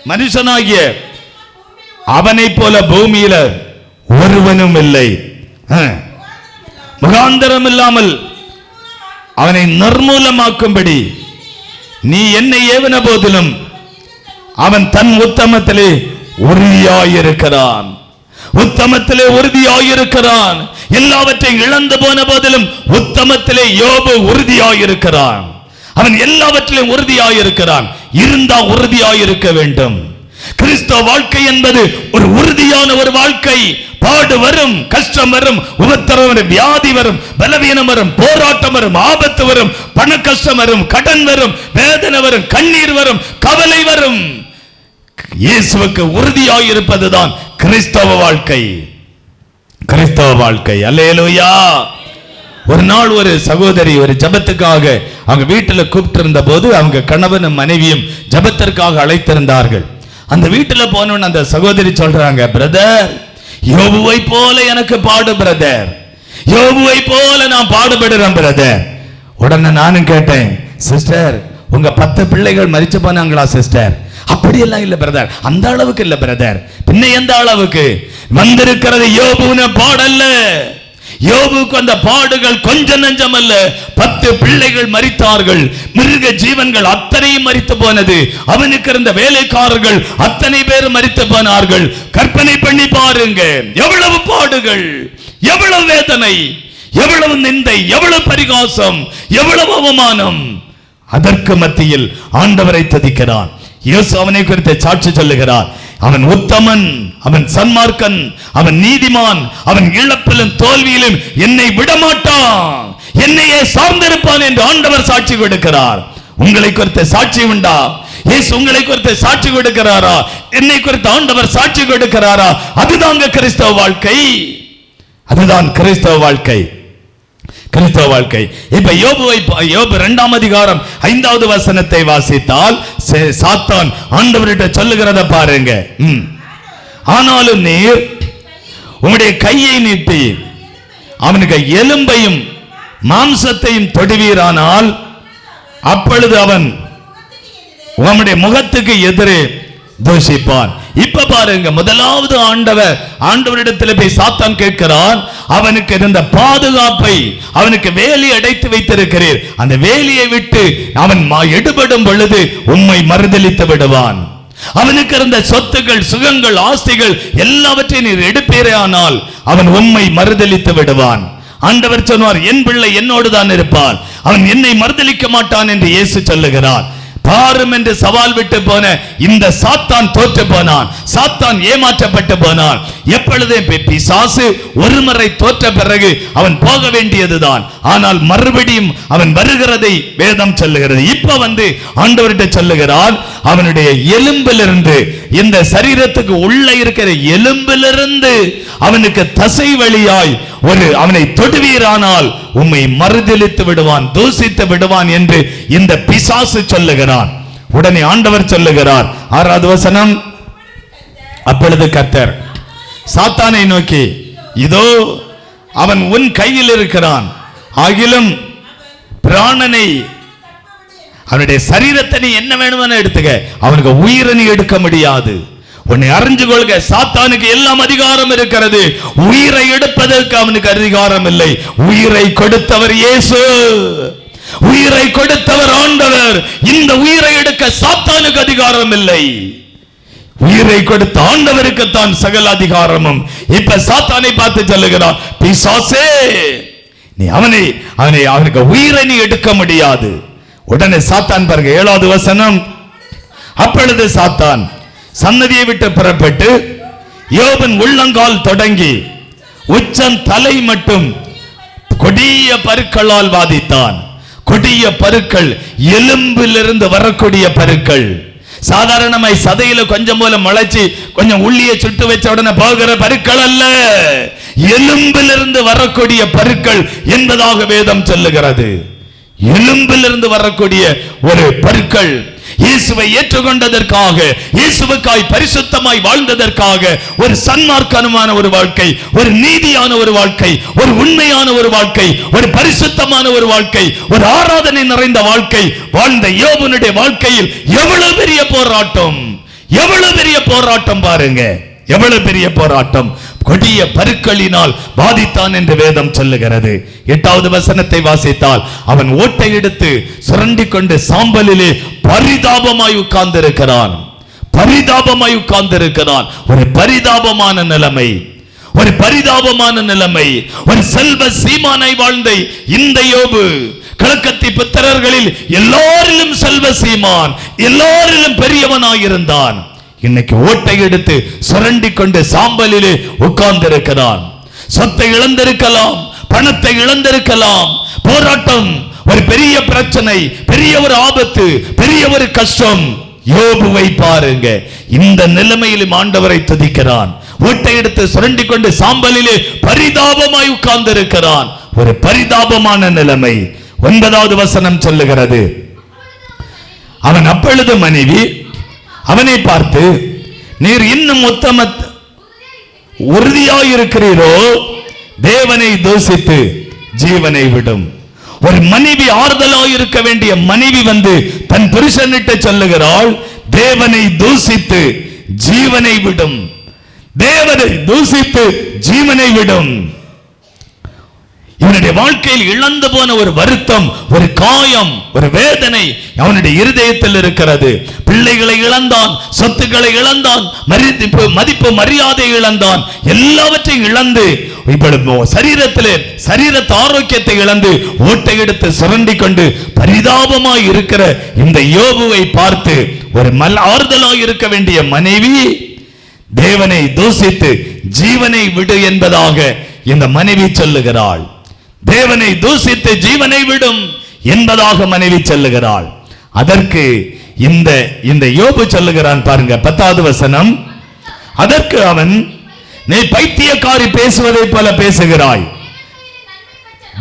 மனுஷனாகிய அவனை போல பூமியில ஒருவனும் இல்லை. முகாந்தரம் இல்லாமல் அவனை நிர்மூலமாக்கும்படி நீ என்னை ஏவன போதிலும் அவன் தன் உத்தமத்திலே உறுதியாயிருக்கிறான். எல்லாவற்றையும் இழந்து போன போதிலும் உத்தமத்திலே யோபு உறுதியாயிருக்கிறான். அவன் எல்லாவற்றிலும் உறுதியாயிருக்கிறான். இருந்தா உறுதியாயிருக்க வேண்டும். கிறிஸ்தவ வாழ்க்கை என்பது ஒரு உறுதியான ஒரு வாழ்க்கை. பாடு வரும், கஷ்டம் வரும், உபத்திரம் வரும், வியாதி வரும், பலவீனம் வரும், போராட்டம் வரும், ஆபத்து வரும், பண கஷ்டம் வரும், கடன் வரும், வேதனை வரும், கண்ணீர் வரும், கவலை வரும். இயேசுவுக்கு உறுதியாய் இருப்பதுதான் கிறிஸ்தவ வாழ்க்கை. அல்லேலூயா. ஒரு நாள் ஒரு சகோதரி ஒரு ஜெபத்துக்காக அவங்க வீட்டில் கூப்பிட்டு இருந்த போது அவங்க கணவனும் மனைவியும் ஜெபத்திற்காக அழைத்திருந்தார்கள். அந்த வீட்டில் போனோன்னு அந்த சகோதரி சொல்றாங்க, பிரதர், யோபுவை போல எனக்கு பாடு பிரதர், யோபுவை போல நான் பாடுபடுறேன் பிரதர். உடனே நானும் கேட்டேன், சிஸ்டர் உங்க 10 பிள்ளைகள் மரிச்சு போனாங்களா சிஸ்டர்? அப்படியெல்லாம் இல்ல பிரதர், அந்த அளவுக்கு இல்ல பிரதர். பின்ன எந்த அளவுக்கு? வந்திருக்கிறது யோபுவின பாடல்ல. யோபுக்கு அந்த பாடுகள் கொஞ்சம் நஞ்சம் அல்ல. 10 பிள்ளைகள் மரித்தார்கள். மிருக ஜீவன்கள் அத்தனையும் மரித்து போனது. அவனுக்கு இருந்த வேலைக்காரர்கள் அத்தனை பேர் மரித்து போனார்கள். கற்பனை பண்ணி பாருங்க, எவ்வளவு பாடுகள், எவ்வளவு வேதனை, எவ்வளவு நிந்தை, எவ்வளவு பரிகாசம், எவ்வளவு அவமானம். அதற்கு மத்தியில் ஆண்டவரை துதிக்கிறான். இயேசு அவனை குறித்து சாட்சி சொல்லுகிறார். அவன் உத்தமன், அவன் சன்மார்க்கன், அவன் நீதிமான், அவன் இழப்பிலும் தோல்வியிலும் என்னை விடமாட்டான், என்னையே சார்ந்திருப்பான் என்று ஆண்டவர் சாட்சி கொடுக்கிறார். உங்களை குறித்த சாட்சி உண்டா? இயேசு உங்களை குறித்து சாட்சி கொடுக்கிறாரா? என்னை குறித்து ஆண்டவர் சாட்சி கொடுக்கிறாரா? அதுதான் கிறிஸ்தவ வாழ்க்கை. அதுதான் கிறிஸ்தவ வாழ்க்கை. இப்ப யோபு 2ஆம் அதிகாரம் 5வது வசனத்தை வாசித்தால் சாத்தான் ஆண்டவர்கிட்ட சொல்லுகிறத பாருங்க. ஆனாலும் நீர் உம்முடைய கையை நீட்டி அவனுக்கு எலும்பையும் மாம்சத்தையும் தொடுவீரானால் அப்பொழுது அவன் உம்முடைய முகத்துக்கு எதிரே தூஷிப்பான். இப்ப பாருங்க, முதலாவது ஆண்டவரிடத்தில் போய் சாத்தான் கேட்கிறான், அவனுக்கு இருந்த பாதுகாப்பை, அவனுக்கு வேலி அடைத்து வைத்திருக்கிறீர், அந்த வேலியை விட்டு அவன் எடுபடும் பொழுது உம்மை மறுதலித்து விடுவான். அவனுக்கு இருந்த சொத்துக்கள், சுகங்கள், ஆஸ்திகள் எல்லாவற்றையும் நீர் எடுப்பீரே ஆனால் அவன் உம்மை மறுதலித்து விடுவான். ஆண்டவர் சொன்னார், என் பிள்ளை என்னோடு தான் இருப்பான், அவன் என்னை மறுதலிக்க மாட்டான் என்று இயேசு சொல்லுகிறார். பாரும் என்று சவால் விட்டு போன இந்த சாத்தான் தோற்று போனான். சாத்தான் ஏமாற்றப்பட்டு போனான். எப்பொழுதே பிசாசு ஒருமுறை தோற்ற பிறகு அவன் போக வேண்டியதுதான். ஆனால் மறுபடியும் அவன் வருகிறதை வேதம் சொல்லுகிறது. இப்ப வந்து ஆண்டவர்கிட்ட சொல்லுகிறான், அவனுடைய எலும்பிலிருந்து, இந்த சரீரத்துக்கு உள்ள இருக்கிற எலும்பிலிருந்து அவனுக்கு தசை வழியாய் அவனை தொடுவீரானால் உம்மை மறுதலித்து விடுவான், தூசித்து விடுவான் என்று இந்த பிசாசு சொல்லுகிறான். உடனே ஆண்டவர் சொல்லுகிறார், 6வது வசனம், அப்பொழுது கர்த்தர் சாத்தானை நோக்கி, இதோ அவன் உன் கையில் இருக்கிறான், ஆகிலும் பிராணனை, அவனுடைய சரீரத்தை நீ என்ன வேணும்னு எடுத்துக்க, அவனுக்கு உயிரை நீ எடுக்க முடியாது. உன்னை அறிஞ்சு கொள்க, சாத்தானுக்கு எல்லாம் அதிகாரம் இருக்கிறது, உயிரை எடுப்பதற்கு அவனுக்கு அதிகாரம் இல்லை. உயிரை கொடுத்தவர் இயேசு, உயிரை கொடுத்தவர் ஆண்டவர். இந்த உயிரை எடுக்க சாத்தானுக்கு அதிகாரம் இல்லை. உயிரை கொடுத்த ஆண்டவருக்கு தான் சகல அதிகாரமும். இப்ப சாத்தானை பார்த்து சொல்லுகிறார், பிசாசே, நீ அவனுக்கு உயிரை நீ எடுக்க முடியாது. உடனே சாத்தான் பாருங்க 7வது வசனம், அப்பொழுது சாத்தான் சன்னதியை விட்டு புறப்பட்டு யோபின் உள்ளங்கால் தொடங்கி உச்சம் தலை மட்டும் கொடிய பருக்களால் வாதித்தான். கொடிய பருக்கள், எலும்பிலிருந்து வரக்கூடிய பருக்கள். சாதாரணமாய் சதையில கொஞ்சம் போல முளைச்சி கொஞ்சம் உள்ளிய சுட்டு வச்ச உடனே போகிற பருக்கள் அல்ல, எலும்பிலிருந்து வரக்கூடிய பருக்கள் என்பதாக வேதம் சொல்லுகிறது. எலும்பிலிருந்து வரக்கூடிய ஒரு பருக்கள். இயேசுவை ஏற்றுக்கொண்டதற்காக, இயேசுவுக்காய் பரிசுத்தமாய் வாழ்ந்ததற்காக, ஒரு சன்மார்க்கமான ஒரு வாழ்க்கை, ஒரு நீதியான ஒரு வாழ்க்கை, ஒரு உண்மையான ஒரு வாழ்க்கை, ஒரு பரிசுத்தமான ஒரு வாழ்க்கை, ஒரு ஆராதனை நிறைந்த வாழ்க்கை வாழ்ந்த யோபுனுடைய வாழ்க்கையில் எவ்வளவு பெரிய போராட்டம், எவ்வளவு பெரிய போராட்டம் பாருங்க, எவ்வளவு பெரிய போராட்டம். கொடிய பருக்களினால் பாதித்தான் என்று வேதம் சொல்லுகிறது. 8வது வசனத்தை வாசித்தால், அவன் ஓட்டை எடுத்து சுரண்டி கொண்டு சாம்பலிலே பரிதாபமாய் உட்கார்ந்திருக்கிறான். பரிதாபமாய் உட்கார்ந்திருக்கிறான். ஒரு பரிதாபமான நிலைமை, ஒரு பரிதாபமான நிலைமை. ஒரு செல்வ சீமானை வாழ்ந்த இந்த யோபு கிழக்கத்தி புத்திரர்களில் எல்லாரிலும் செல்வ சீமான், எல்லாரிலும் பெரியவனாயிருந்தான். இன்னைக்கு ஓட்டை எடுத்து சுரண்டி கொண்டு சாம்பலிலே உட்கார்ந்திருக்கிறான். சொத்தை இழந்திருக்கலாம், பணத்தை இழந்திருக்கலாம். போராட்டம், ஒரு பெரிய பிரச்சனை, பெரிய ஒரு ஆபத்து, பெரிய ஒரு கஷ்டம். யோபுவை பாருங்க, இந்த நிலைமையிலும் ஆண்டவரை துதிக்கிறான். ஓட்டை எடுத்து சுரண்டி கொண்டு சாம்பலிலே பரிதாபமாய் உட்கார்ந்திருக்கிறான். ஒரு பரிதாபமான நிலைமை. 9வது வசனம் சொல்லுகிறது, அவன் அப்பொழுது மனைவி அவனை பார்த்து, நீர் இன்னும் உறுதியாயிருக்கிறீரோ, தேவனை தூசித்து ஜீவனை விடும். ஒரு மனைவி, ஆறுதலாயிருக்க வேண்டிய மனைவி தன் புருஷனிட்ட சொல்லுகிறாள், தேவனை தூசித்து ஜீவனை விடும், தேவனை தூசித்து ஜீவனை விடும். இவனுடைய வாழ்க்கையில் இழந்து போன ஒரு வருத்தம், ஒரு காயம், ஒரு வேதனை அவனுடைய இருதயத்தில் இருக்கிறது. பிள்ளைகளை இழந்தான், சொத்துக்களை இழந்தான், மதிப்பு மரியாதை இழந்தான், எல்லாவற்றையும் இழந்து இப்பொழுது சரீரத்திலே சரீரத்து ஆரோக்கியத்தை இழந்து ஓட்டை எடுத்து சுரண்டி கொண்டு பரிதாபமாய் இருக்கிற இந்த யோபுவை பார்த்து, ஒரு ஆறுதலாய் இருக்க வேண்டிய மனைவி தேவனை தூசித்து ஜீவனை விடு என்பதாக இந்த மனைவி சொல்லுகிறாள். தேவனை தூசித்து ஜீவனை விடும் என்பதாக மனைவி சொல்லுகிறாள். அதற்கு இந்த யோபு சொல்லுகிறான் பாருங்க 10வது வசனம், அதற்கு அவன், நீ பைத்தியக்காரி பேசுவதை போல பேசுகிறாய்,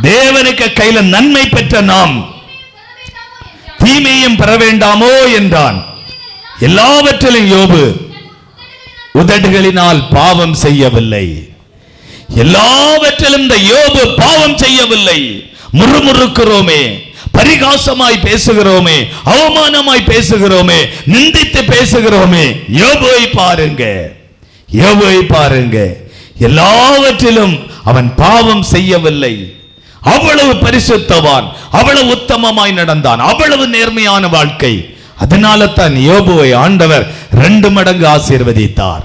தேவனுக்கு கையில நன்மை பெற்ற நாம் தீமையும் பெற வேண்டாமோ என்றான். எல்லாவற்றிலும் யோபு உதடுகளினால் பாவம் செய்யவில்லை. எல்லாவற்றிலும் இந்த யோபு பாவம் செய்யவில்லை. முறுமுறுக்கிறோமே, பரிகாசமாய் பேசுகிறோமே, அவமானமாய் பேசுகிறோமே, நிந்தித்து பேசுகிறோமே. யோபுவை பாருங்க, யோபுவை பாருங்க, எல்லாவற்றிலும் அவன் பாவம் செய்யவில்லை. அவ்வளவு பரிசுத்தவான், அவ்வளவு உத்தமமாய் நடந்தான், அவ்வளவு நேர்மையான வாழ்க்கை. அதனால தான் யோபுவை ஆண்டவர் 2 மடங்கு ஆசீர்வதித்தார்.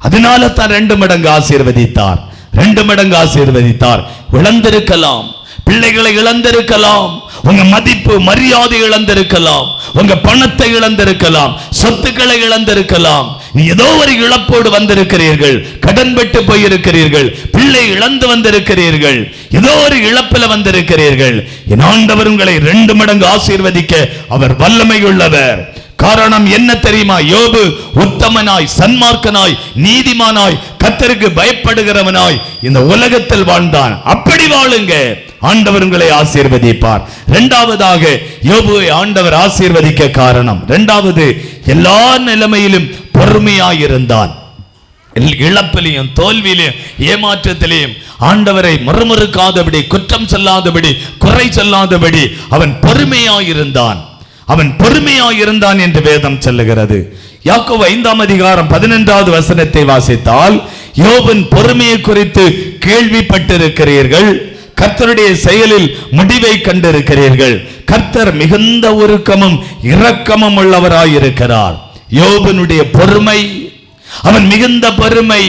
அதனால தான் 2 மடங்கு ஆசீர்வதித்தார். 2 மடங்கு ஆசீர்வதித்தார். இழந்திருக்கலாம், பிள்ளைகளை இழந்திருக்கலாம், உங்க மதிப்பு மரியாதை இழந்திருக்கலாம், உங்க பணத்தை இழந்திருக்கலாம், சொத்துக்களை இழந்திருக்கலாம். நீ ஏதோ ஒரு இழப்போடு வந்திருக்கிறீர்கள், கடன் பெற்று போயிருக்கிறீர்கள், பிள்ளை இழந்து வந்திருக்கிறீர்கள், ஏதோ ஒரு இழப்பில் வந்திருக்கிறீர்கள். என் ஆண்டவர் உங்களை 2 மடங்கு ஆசீர்வதிக்க அவர் வல்லமை உள்ளவர். காரணம் என்ன தெரியுமா? யோபு உத்தமனாய், சன்மார்க்கனாய், நீதிமானாய், கர்த்தருக்கு பயப்படுகிறவனாய் இந்த உலகத்தில் வாழ்ந்தான். அப்படி வாழுங்க, ஆண்டவர் உங்களை ஆசீர்வதிப்பார். 2வதாக யோபுவை ஆண்டவர் ஆசீர்வதிக்க காரணம், 2வது எல்லா நிலைமையிலும் பொறுமையாய் இருந்தான். இழப்பிலையும் தோல்வியிலையும் ஏமாற்றத்திலையும் ஆண்டவரை மறுமறுக்காதபடி, குற்றம் சொல்லாதபடி, குறை சொல்லாதபடி அவன் பொறுமையாயிருந்தான். அவன் பொறுமையாயிருந்தான் என்று வேதம் சொல்லுகிறது. யாக்கோபு 5ஆம் அதிகாரம் 11வது வசனத்தை வாசித்தால், யோபின் பொறுமையை குறித்து கேள்விப்பட்டிருக்கிறீர்கள், கர்த்தருடைய செயலில் முடிவை கண்டிருக்கிறீர்கள். கர்த்தர் மிகுந்த உருக்கமும் இரக்கமும் உள்ளவராயிருக்கிறார். யோபினுடைய பொறுமை, அவன் மிகுந்த பொறுமை.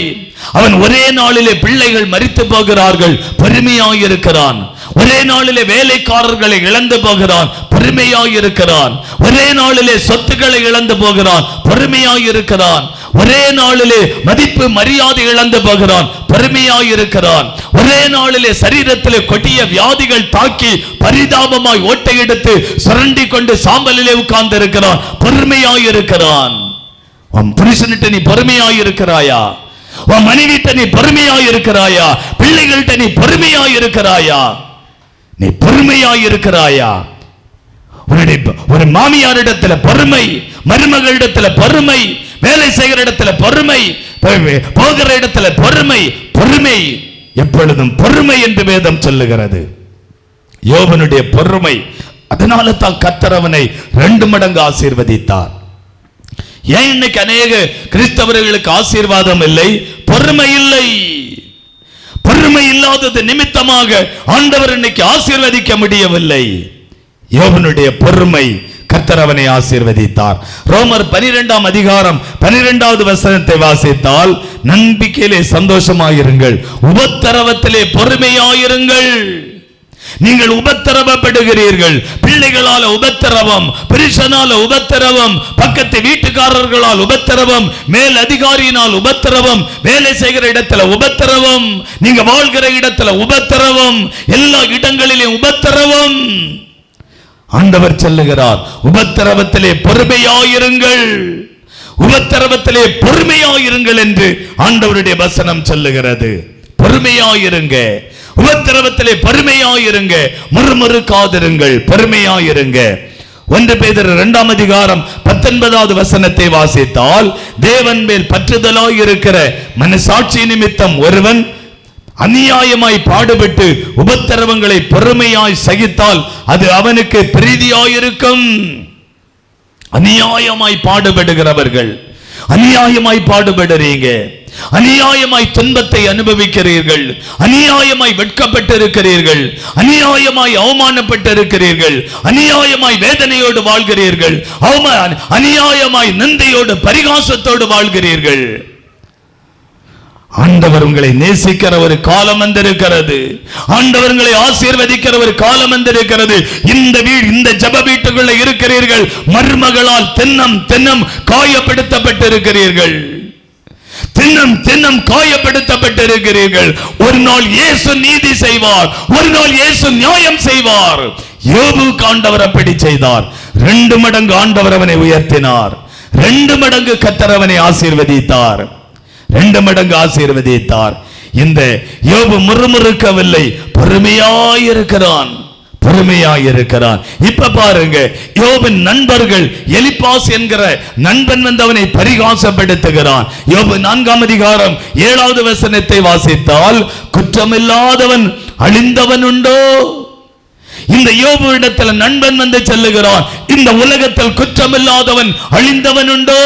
அவன் ஒரே நாளிலே பிள்ளைகள் மரித்து போகிறார்கள், பொறுமையாயிருக்கிறான். ஒரே நாளிலே வேலைக்காரர்களை இழந்து போகிறான், பொறுமையாயிருக்கிறான். ஒரே நாளிலே சொத்துக்களை இழந்து போகிறான், பொறுமையாயிருக்கிறான். ஒரே நாளிலே மதிப்பு மரியாதை இழந்து போகிறான், பொறுமையாயிருக்கிறான். ஒரே நாளிலே சரீரத்திலே கொடிய வியாதிகள் தாக்கி பரிதாபமாய் ஓட்டை எடுத்து சுரண்டி கொண்டு சாம்பலிலே உட்கார்ந்து இருக்கிறான், பொறுமையாயிருக்கிறான். உன் புருஷனிட்ட நீ பொறுமையாயிருக்கிறாயா? உன் மனைவிட்ட நீ பொறுமையாயிருக்கிறாயா? பிள்ளைகள்கிட்ட நீ பொறுமையாயிருக்கிறாயா? நீ பொறுமையாயிருக்கிறாயா? ஒரு மாமியாரிடத்துல பொறுமை, மருமகளிடத்துல பொறுமை, வேலை செய்கிற இடத்துல பொறுமை, போகிற இடத்துல பொறுமை. பொறுமை எப்பொழுதும் பொறுமை என்று வேதம் சொல்லுகிறது. யோபனுடைய பொறுமை, அதனால தான் கர்த்தர் அவனை 2 மடங்கு ஆசீர்வதித்தார். ஏன் இன்னைக்கு அநேக கிறிஸ்தவர்களுக்கு ஆசீர்வாதம் இல்லை? பொறுமை இல்லை. பொறுமை இல்லாதது நிமித்தமாக ஆண்டவர் இன்னைக்கு ஆசீர்வதிக்க முடியவில்லை. யோபனுடைய பொறுமை, கர்த்தர் அவனை ஆசீர்வதித்தார். ரோமர் 12ஆம் அதிகாரம் 12வது வசனத்தை வாசித்தால், நம்பிக்கையிலே சந்தோஷமாயிருங்கள், உபத்திரவத்திலே பொறுமையாயிருங்கள். நீங்கள் உபத்திரவப்படுகிறீர்கள். பிள்ளைகளால உபத்திரவம், புருஷனால உபத்திரவம், பக்கத்து வீட்டுக்காரர்களால் உபத்திரவம், மேல் அதிகாரியினால் உபத்திரவம், வேலை செய்கிற இடத்துல உபத்திரவம், நீங்க வாழ்கிற இடத்துல உபத்திரவம், எல்லா இடங்களிலும் உபத்திரவம். ஆண்டவர் சொல்லுகிறார், உபத்திரவத்திலே பொறுமையாயிருங்கள், உபத்திரவத்திலே பொறுமையாயிருங்கள் என்று ஆண்டவருடைய வசனம் சொல்லுகிறது. பொறுமையாயிருங்க, உபத்திரவத்திலே பொறுமையாயிருங்க, முறுமுறுக்காதிருங்கள், பொறுமையாயிருங்க. 1 பேதுரு 2ஆம் அதிகாரம் 19வது வசனத்தை வாசித்தால், தேவன் மேல் பற்றுதலாயிருக்கிற மனசாட்சி நிமித்தம் ஒருவன் அநியாயமாய் பாடுபட்டு உபத்திரவங்களை பொறுமையாய் சகித்தால் அது அவனுக்கு பிரீதியாயிருக்கும். அநியாயமாய் பாடுபடுகிறவர்கள், அநியாயமாய் பாடுபடுறீங்க, அநியாயமாய் துன்பத்தை அனுபவிக்கிறீர்கள், அநியாயமாய் வெட்கப்பட்டிருக்கிறீர்கள், அநியாயமாய் அவமானப்பட்டிருக்கிறீர்கள், அநியாயமாய் வேதனையோடு வாழ்கிறீர்கள், அநியாயமாய் நிந்தையோடு பரிகாசத்தோடு வாழ்கிறீர்கள். ஆண்டவர் உங்களை நேசிக்கிற ஒரு காலம் வந்திருக்கிறது. ஆண்டவர் உங்களை ஆசீர்வதிக்கிற ஒரு காலம் வந்திருக்கிறது. இந்த ஜெப வீட்டுக்குள்ள இருக்கிறீர்கள், மருமகளால் தின்னம் காயப்படுத்தப்பட்டிருக்கிறீர்கள், தின்னம் காயப்படுத்தப்பட்டிருக்கிறீர்கள். ஒரு நாள் இயேசு நீதி செய்வார், ஒரு நாள் இயேசு நியாயம் செய்வார். யோபுக்கு ஆண்டவர் அப்படி செய்தார். 2 மடங்கு ஆண்டவர் அவனை உயர்த்தினார், 2 மடங்கு கர்த்தர் அவனை ஆசீர்வதித்தார், 2 மடங்கு ஆசீர்வதித்தார். இந்த யோபு முறுமுறுக்கவில்லை, பொறுமையாயிருக்கிறான், பொறுமையாயிருக்கிறான். இப்ப பாருங்க, யோபின் நண்பர்கள், எலிப்பாஸ் என்கிற நண்பன் வந்து அவனை பரிகாசப்படுத்துகிறான். யோபு 4ஆம் அதிகாரம் 7வது வசனத்தை வாசித்தால், குற்றமில்லாதவன் அழிந்தவன் உண்டோ? இந்த யோபு இடத்துல நண்பன் வந்து சொல்லுகிறான், இந்த உலகத்தில் குற்றமில்லாதவன் அழிந்தவன் உண்டோ?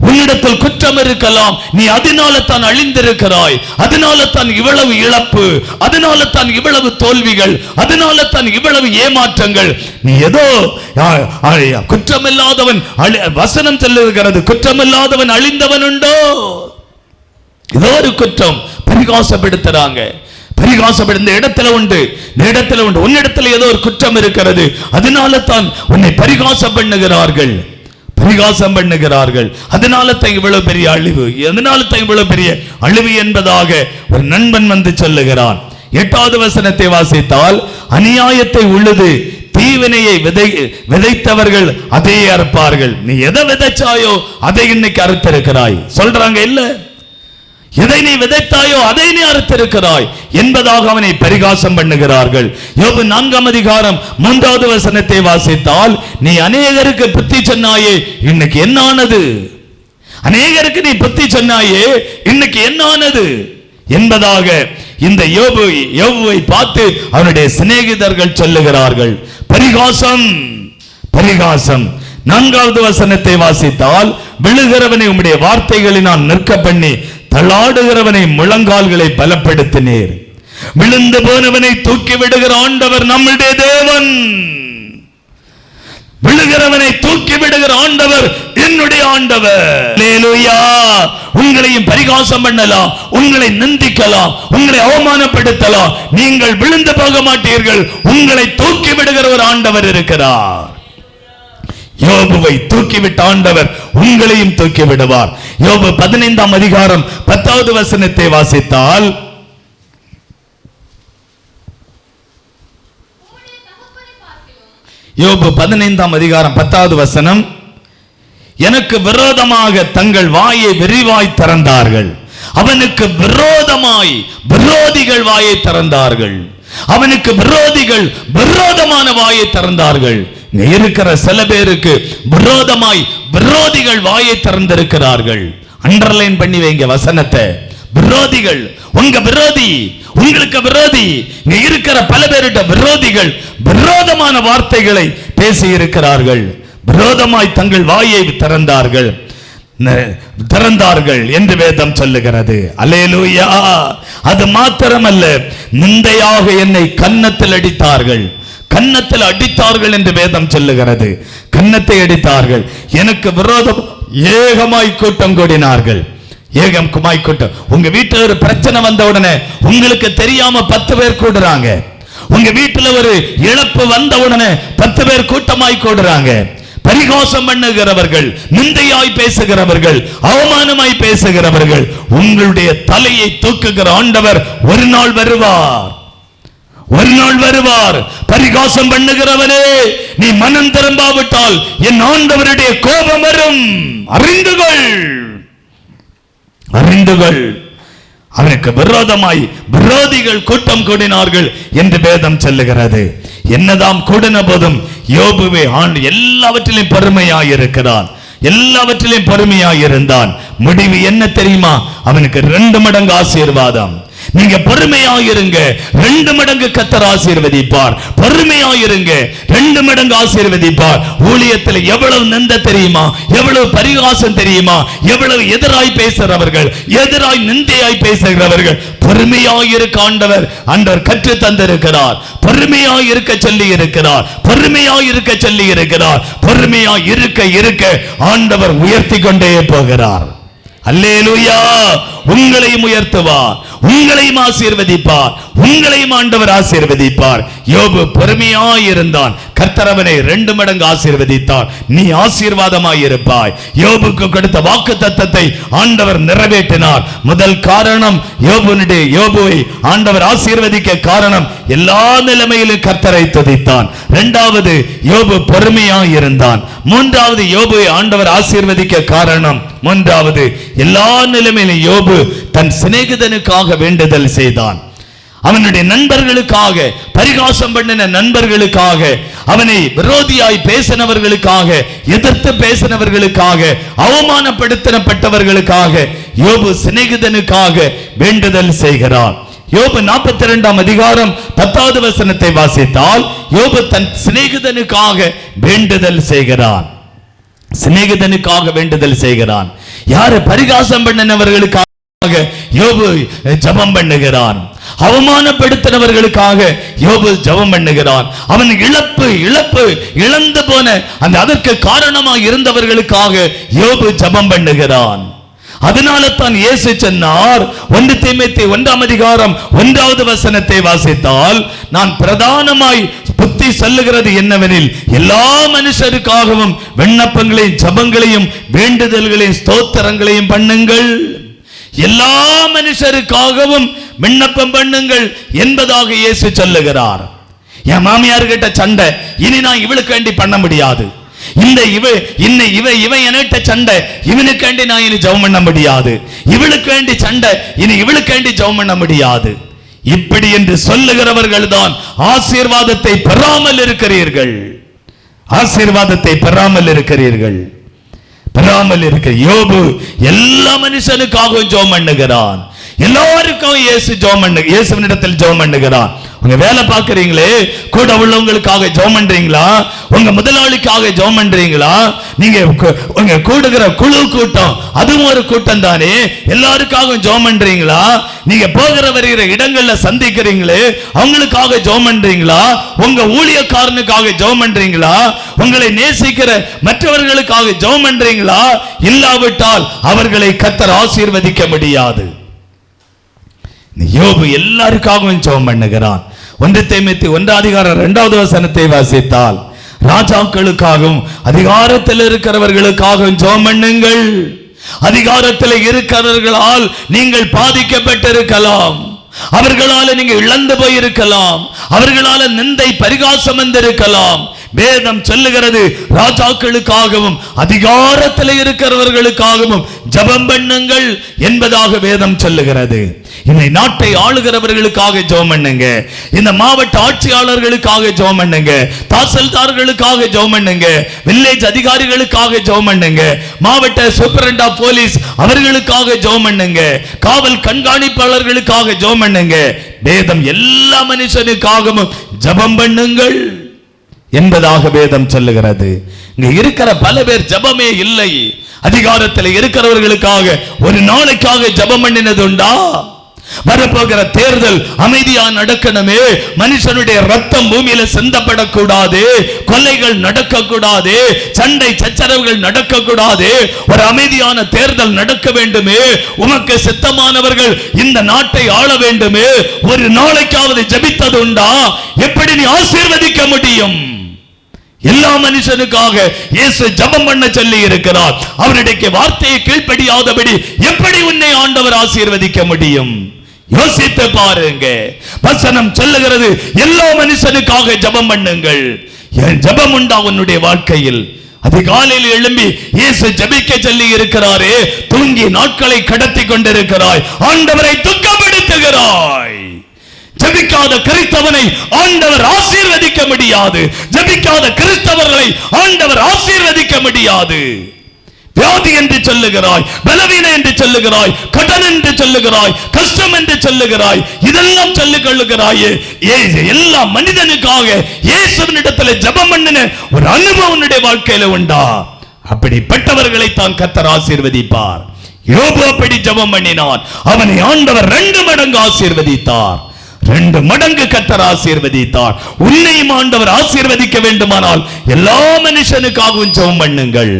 உன்னிடத்தில் குற்றம் இருக்கலாம், நீ அதனால தான் அழிந்திருக்கிறாய், அதனால தான் இவ்வளவு இழப்பு, அதனால தான் இவ்வளவு தோல்விகள், அதனால தான் இவ்வளவு ஏமாற்றங்கள். நீ ஏதோ குற்றமில்லாதவன், வசனம் சொல்லுகிறது, குற்றமில்லாதவன் அழிந்தவன் உண்டோ? ஏதோ ஒரு குற்றம் பரிகாசப்படுத்துறாங்க, பரிகாசப்படுத்த இடத்துல உண்டு, உன்னிடத்துல ஏதோ ஒரு குற்றம் இருக்கிறது, அதனால தான் உன்னை பரிகாசம் பண்ணுகிறார்கள், பரிகாசம் பண்ணுகிறார்கள். அதனால தான் இவ்வளவு பெரிய அழிவு, அதனால தான் இவ்வளவு பெரிய அழிவு என்பதாக ஒரு நண்பன் வந்து சொல்லுகிறான். 8வது வசனத்தை வாசித்தால், அநியாயத்தை உழுது தீவினையை விதைத்தவர்கள் அதை அறுப்பார்கள். நீ எதை விதைச்சாயோ அதை இன்னைக்கு அறுத்திருக்கிறாய் சொல்றாங்க. இல்ல, எதை நீ விதைத்தாயோ அதை நீ அறுத்திருக்கிறாய் என்பதாக அவனை பரிகாசம் பண்ணுகிறார்கள். யோபு 4ஆம் அதிகாரம் 3வது வசனத்தை வாசித்தால், நீ அநேகருக்கு புத்தி சொன்னாயே, இன்னைக்கு என்ன ஆனது? அநேகருக்கு நீ புத்தி சொன்னாயே, இன்னைக்கு என்ன ஆனது என்பதாக இந்த யோபுவை பார்த்து அவனுடைய சிநேகிதர்கள் சொல்லுகிறார்கள். பரிகாசம், பரிகாசம். 4வது வசனத்தை வாசித்தால், விழுகிறவனை உம்முடைய வார்த்தைகளினால் நிற்க பண்ணி தள்ளாடுகிறவனை முழங்கால்களை பலப்படுத்தினீர். விழுந்து போனவனை தூக்கி விடுகிற ஆண்டவர் நம்முடைய தேவன். விழுகிறவனை தூக்கி விடுகிற ஆண்டவர் என்னுடைய ஆண்டவர். அல்லேலூயா. உங்களையும் பரிகாசம் பண்ணலாம், உங்களை நிந்திக்கலாம், உங்களை அவமானப்படுத்தலாம். நீங்கள் விழுந்து போக மாட்டீர்கள். உங்களை தூக்கி விடுகிற ஒரு ஆண்டவர் இருக்கிறார். யோபுவை தூக்கிவிட்ட ஆண்டவர் உங்களையும் தூக்கி விடுவார். யோபு 15ஆம் அதிகாரம் 10வது வசனத்தை வாசித்தால், யோபு 15ஆம் அதிகாரம் 10வது வசனம், எனக்கு விரோதமாக தங்கள் வாயை விரிவாய் திறந்தார்கள். அவனுக்கு விரோதமாய் விரோதிகள் வாயை திறந்தார்கள். அவனுக்கு விரோதிகள் விரோதமான வாயை திறந்தார்கள். இங்க இருக்கிற சில பேருக்கு விரோதமாய் விரோதிகள் வாயை திறந்திருக்கிறார்கள். அண்டர்லைன் பண்ணி வைங்க வசனத்தை. விரோதிகள், உங்க விரோதி, உங்களுக்கு விரோதி. இங்க இருக்கிற பல பேருடைய விரோதிகள் விரோதமான வார்த்தைகளை பேசி இருக்கிறார்கள். விரோதமாய் தங்கள் வாயை திறந்தார்கள் என்று வேதம் சொல்லுகிறது. அல்லேலூயா. அது மாத்திரமல்ல, நிந்தையாக என்னை கன்னத்தில் அடித்தார்கள். கன்னத்தில் அடித்தார்கள் என்று வேதம் சொல்லுகிறது. கன்னத்தை அடித்தார்கள். எனக்கு விரோதம் ஏகமாய் கூட்டம் கூடினார்கள். ஏகமாய் கூட்டம். உங்க வீட்டில் ஒரு பிரச்சனை வந்த உடனே உங்களுக்கு தெரியாம 10 பேர் கூடுறாங்க. உங்க வீட்டுல ஒரு இழப்பு வந்த உடனே 10 பேர் கூட்டமாய் கூடுறாங்க. பரிகாசம் பண்ணுகிறவர்கள், நிந்தையாய் பேசுகிறவர்கள், அவமானமாய் பேசுகிறவர்கள். உங்களுடைய தலையை தூக்குகிற ஆண்டவர் ஒரு நாள் வருவார். ஒரு நாள் வருவார். பரிகாசம் பண்ணுகிறவனே, நீ மனம் திரும்பாவிட்டால் என் ஆண்டவருடைய கோபம் வரும். அறிந்துகள், அறிந்துகள். அவனுக்கு விரோதமாய் விரோதிகள் கூட்டம் கூடினார்கள் என்று வேதம் சொல்லுகிறது. என்னதாம் கூடின போதும் யோபுவே எல்லாவற்றிலும் பொறுமையாயிருக்கிறான். எல்லாவற்றிலும் பொறுமையாயிருந்தான். முடிவு என்ன தெரியுமா? அவனுக்கு 2 மடங்கு ஆசீர்வாதம். நீங்க பொறுமையாயிருங்க, 2 மடங்கு கர்த்தர் ஆசீர்வதிப்பார். பொறுமையாயிருங்க, 2 மடங்கு ஆசீர்வதிப்பார். ஊழியத்தில் எவ்வளவு நிந்த தெரியுமா? எவ்வளவு பரிகாசம் தெரியுமா? எவ்வளவு எதிராய் பேசுகிறவர்கள், எதிராய் நிந்தையாய் பேசுகிறவர்கள். பொறுமையாயிருக்க ஆண்டவர் கற்று தந்திருக்கிறார். பொறுமையாயிருக்க சொல்லி இருக்கிறார். பொறுமையாயிருக்க சொல்லி இருக்கிறார். பொறுமையாயிருக்க இருக்க ஆண்டவர் உயர்த்தி கொண்டே போகிறார். அல்லேலூயா. உங்களையும் உயர்த்துவார், உங்களையும் ஆசீர்வதிப்பார், உங்களையும் ஆண்டவர் ஆசீர்வதிப்பார். யோபு பொறுமையாயிருந்தான். கர்த்தர் அவனை 2 மடங்கு ஆசீர்வதித்தார். நீ ஆசீர்வாதமாய் இருப்பாய். யோபுக்கு கொடுத்த வாக்குத்தத்தத்தை ஆண்டவர் நிறைவேற்றினார். முதல் காரணம், யோபுவை ஆண்டவர் ஆசீர்வதிக்க காரணம், எல்லா நிலைமையிலும் கர்த்தரை துதித்தான். 2வது, யோபு பொறுமையாயிருந்தான். 3வது, யோபுவை ஆண்டவர் ஆசீர்வதிக்க காரணம், 3வது, எல்லா நிலைமையிலும் யோபு தன் சிநேகிதனுக்காக வேண்டுதல் செய்தான். அவனுடைய நண்பர்களுக்காக, பரிகாசம் பண்ணின நண்பர்களுக்காக, அவனை விரோதியாய் பேசினவர்களுக்காக, எதிர்த்து பேசினவர்களுக்காக, அவமானப்படுத்தப்பட்டவர்களுக்காக யோபு சிநேகிதனுக்காக வேண்டுதல் செய்கிறான். யோபு 42ஆம் அதிகாரம் 10வது வசனத்தை வாசித்தால், யோபு தன் சிநேகிதனுக்காக வேண்டுதல் செய்கிறான். சிநேகிதனுக்காக வேண்டுதல் செய்கிறான். யாரு? பரிகாசம் பண்ணினவர்களுக்காக யோபு ஜெபம் பண்ணுகிறான். அவமானப்படுத்தினவர்களுக்காக யோபு ஜெபம் பண்ணுகிறான். அவன் இழந்து போன அதற்கு காரணமாக இருந்தவர்களுக்காக யோபு ஜெபம் பண்ணுகிறான். அதனால தான் இயேசு சொன்னார், 1 தீமோத்தேயு 1ஆம் அதிகாரம் 1வது வசனத்தை வாசித்தால், நான் பிரதானமாய் புத்தி சொல்லுகிறது என்னவெனில், எல்லா மனுஷருக்காகவும் விண்ணப்பங்களையும் ஜெபங்களையும் வேண்டுதல்களையும் ஸ்தோத்திரங்களையும் பண்ணுங்கள். எல்லா மனுஷருக்காகவும் விண்ணப்பம் பண்ணுங்கள் என்பதாக இயேசு சொல்லுகிறார். என் மாமியார் கிட்ட சண்டை, இனி நான் இவளுக்கு வேண்டி பண்ண முடியாது. இவன் என்கிட்ட சண்டை, இவனுக்கு வேண்டி நான் இனி ஜெபம் பண்ண முடியாது. இவளுக்கு வேண்டி சண்டை, இனி இவளுக்கு வேண்டி ஜெபம் பண்ண முடியாது. இப்படி என்று சொல்லுகிறவர்கள் தான் ஆசீர்வாதத்தை பெறாமல் இருக்கிறீர்கள். ஆசீர்வாதத்தை பெறாமல் இருக்கிறீர்கள். பெறாமல் இருக்க யோபு எல்லா மனுஷனுக்காகவும் ஜெபம் பண்ணுகிறான். எல்லாருக்கும் இயேசுவினிடத்தில் ஜெபம் பண்ணுகிறான். உங்க வேலை பார்க்கறீங்களே, கூட உள்ளவங்களுக்காக ஜெபம் பண்றீங்களா? உங்க முதலாளிக்காக ஜெபம் பண்றீங்களா? நீங்க உங்க கூடுகிற குழு கூட்டம், அதுவும் ஒரு கூட்டம் தானே, எல்லாருக்காகவும் ஜெபம் பண்றீங்களா? நீங்க போகிற வருகிற இடங்கள்ல சந்திக்கிறீங்களே, அவங்களுக்காக ஜெபம் பண்றீங்களா? உங்க ஊழியக்காரனுக்காக ஜெபம் பண்றீங்களா? உங்களை நேசிக்கிற மற்றவர்களுக்காக ஜெபம் பண்றீங்களா? இல்லாவிட்டால் அவர்களை கர்த்தர் ஆசீர்வதிக்க முடியாது. யோபு எல்லாருக்காகவும் ஜெபம் பண்ணுகிறான். 1 தீமோத்தேயு 1:2 வாசித்தால், ராஜாக்களுக்காகவும் அதிகாரத்தில் இருக்கிறவர்களுக்காகவும் ஜெபம் பண்ணுங்கள். அதிகாரத்தில் இருக்கிறவர்களால் நீங்கள் பாதிக்கப்பட்டிருக்கலாம், அவர்களால நீங்க இழந்து போயிருக்கலாம், அவர்களால நிந்தை பரிகாசம் வந்திருக்கலாம். வேதம் சொல்லுகிறது, ராஜாக்களுக்காகவும் அதிகாரத்தில் இருக்கிறவர்களுக்காகவும் ஜெபம் பண்ணுங்கள் என்பதாக வேதம் சொல்லுகிறது. இந்த நாட்டை ஆளுகிறவர்களுக்காக ஜெபம் பண்ணுங்க, இந்த மாவட்ட ஆட்சியாளர்களுக்காக ஜெபம் பண்ணுங்க, தாசில்தார்களுக்காக ஜெபம் பண்ணுங்க, வில்லேஜ் அதிகாரிகளுக்காக ஜெபம் பண்ணுங்க, மாவட்ட சூப்பரண்ட் ஆஃப் போலீஸ் அவர்களுக்காக ஜெபம் பண்ணுங்க, காவல் கண்காணிப்பாளர்களுக்காக ஜெபம் பண்ணுங்க. வேதம் எல்லா மனுஷனுக்காகவும் ஜெபம் பண்ணுங்கள் என்பதாக வேதம் சொல்லுகிறது. இங்க இருக்கிற பல பேர் ஜெபமே இல்லை. அதிகாரத்தில் இருக்கிறவர்களுக்காக ஒரு நாளைக்காக ஜெபம் பண்ணினது உண்டா? வரப்போகிற தேர்தல் அமைதியா நடக்கணுமே, மனுஷனுடைய ரத்தம் பூமியில சிந்தப்படக்கூடாது, கொலைகள் நடக்கக்கூடாது, சண்டை சச்சரவுகள் நடக்கக்கூடாது, ஒரு அமைதியான தேர்தல் நடக்க வேண்டுமே, உமக்கு சித்தமானவர்கள் இந்த நாட்டை ஆள வேண்டுமே, ஒரு நாளைக்காவது ஜெபித்தது உண்டா? எப்படி நீ ஆசீர்வதிக்க முடியும்? எல்லா மனுஷனுக்காக இயேசு ஜெபம் பண்ண சொல்லி இருக்கிறார். அவருடைய வார்த்தையை கீழ்ப்படியாதபடி எப்படி உன்னை ஆண்டவர் ஆசீர்வதிக்க முடியும்? யோசித்து பாருங்க. வசனம் சொல்லுகிறது, எல்லா மனுஷனுக்காக ஜெபம் பண்ணுங்கள். என் ஜெபம் உண்டா உன்னுடைய வாழ்க்கையில்? அதிகாலையில் எழும்பி இயேசு ஜெபிக்க சொல்லி இருக்கிறாரே, தூங்கி நாட்களை கடத்தி கொண்டிருக்கிறாய், ஆண்டவரை துக்கப்படுத்துகிறாய். ஜெபிக்காத கிறிஸ்தவனை ஆண்டவர் ஆசீர்வதிக்க முடியாது. ஜெபிக்காத கிறிஸ்தவர்களை ஆண்டவர் ஆசீர்வதிக்க முடியாது. வியாதி என்று சொல்லுகிறாய், பலவீனம் என்று சொல்லுகிறாய், கடன் என்று சொல்லுகிறாய், கஷ்டம் என்று சொல்லுகிறாய், இதெல்லாம் சொல்லிக் கொள்ளுகிறாயே. எல்லா மனிதனுக்காக இயேசுவினிடத்தில் ஜெபம் பண்ணின ஒரு அனுபவம் உன்னுடைய வாழ்க்கையில உண்டா? அப்படிப்பட்டவர்களை தான் கர்த்தர் ஆசீர்வதிப்பார். யோபு அப்படி ஜெபம் பண்ணினான், அவனை ஆண்டவர் 2 மடங்கு ஆசீர்வதித்தார். 2 மடங்கு கர்த்தர் ஆசீர்வதித்தார். உன்னையும் ஆண்டவர் ஆசீர்வதிக்க வேண்டுமானால் எல்லா மனுஷனுக்காகவும் ஜெபம் பண்ணுங்கள்.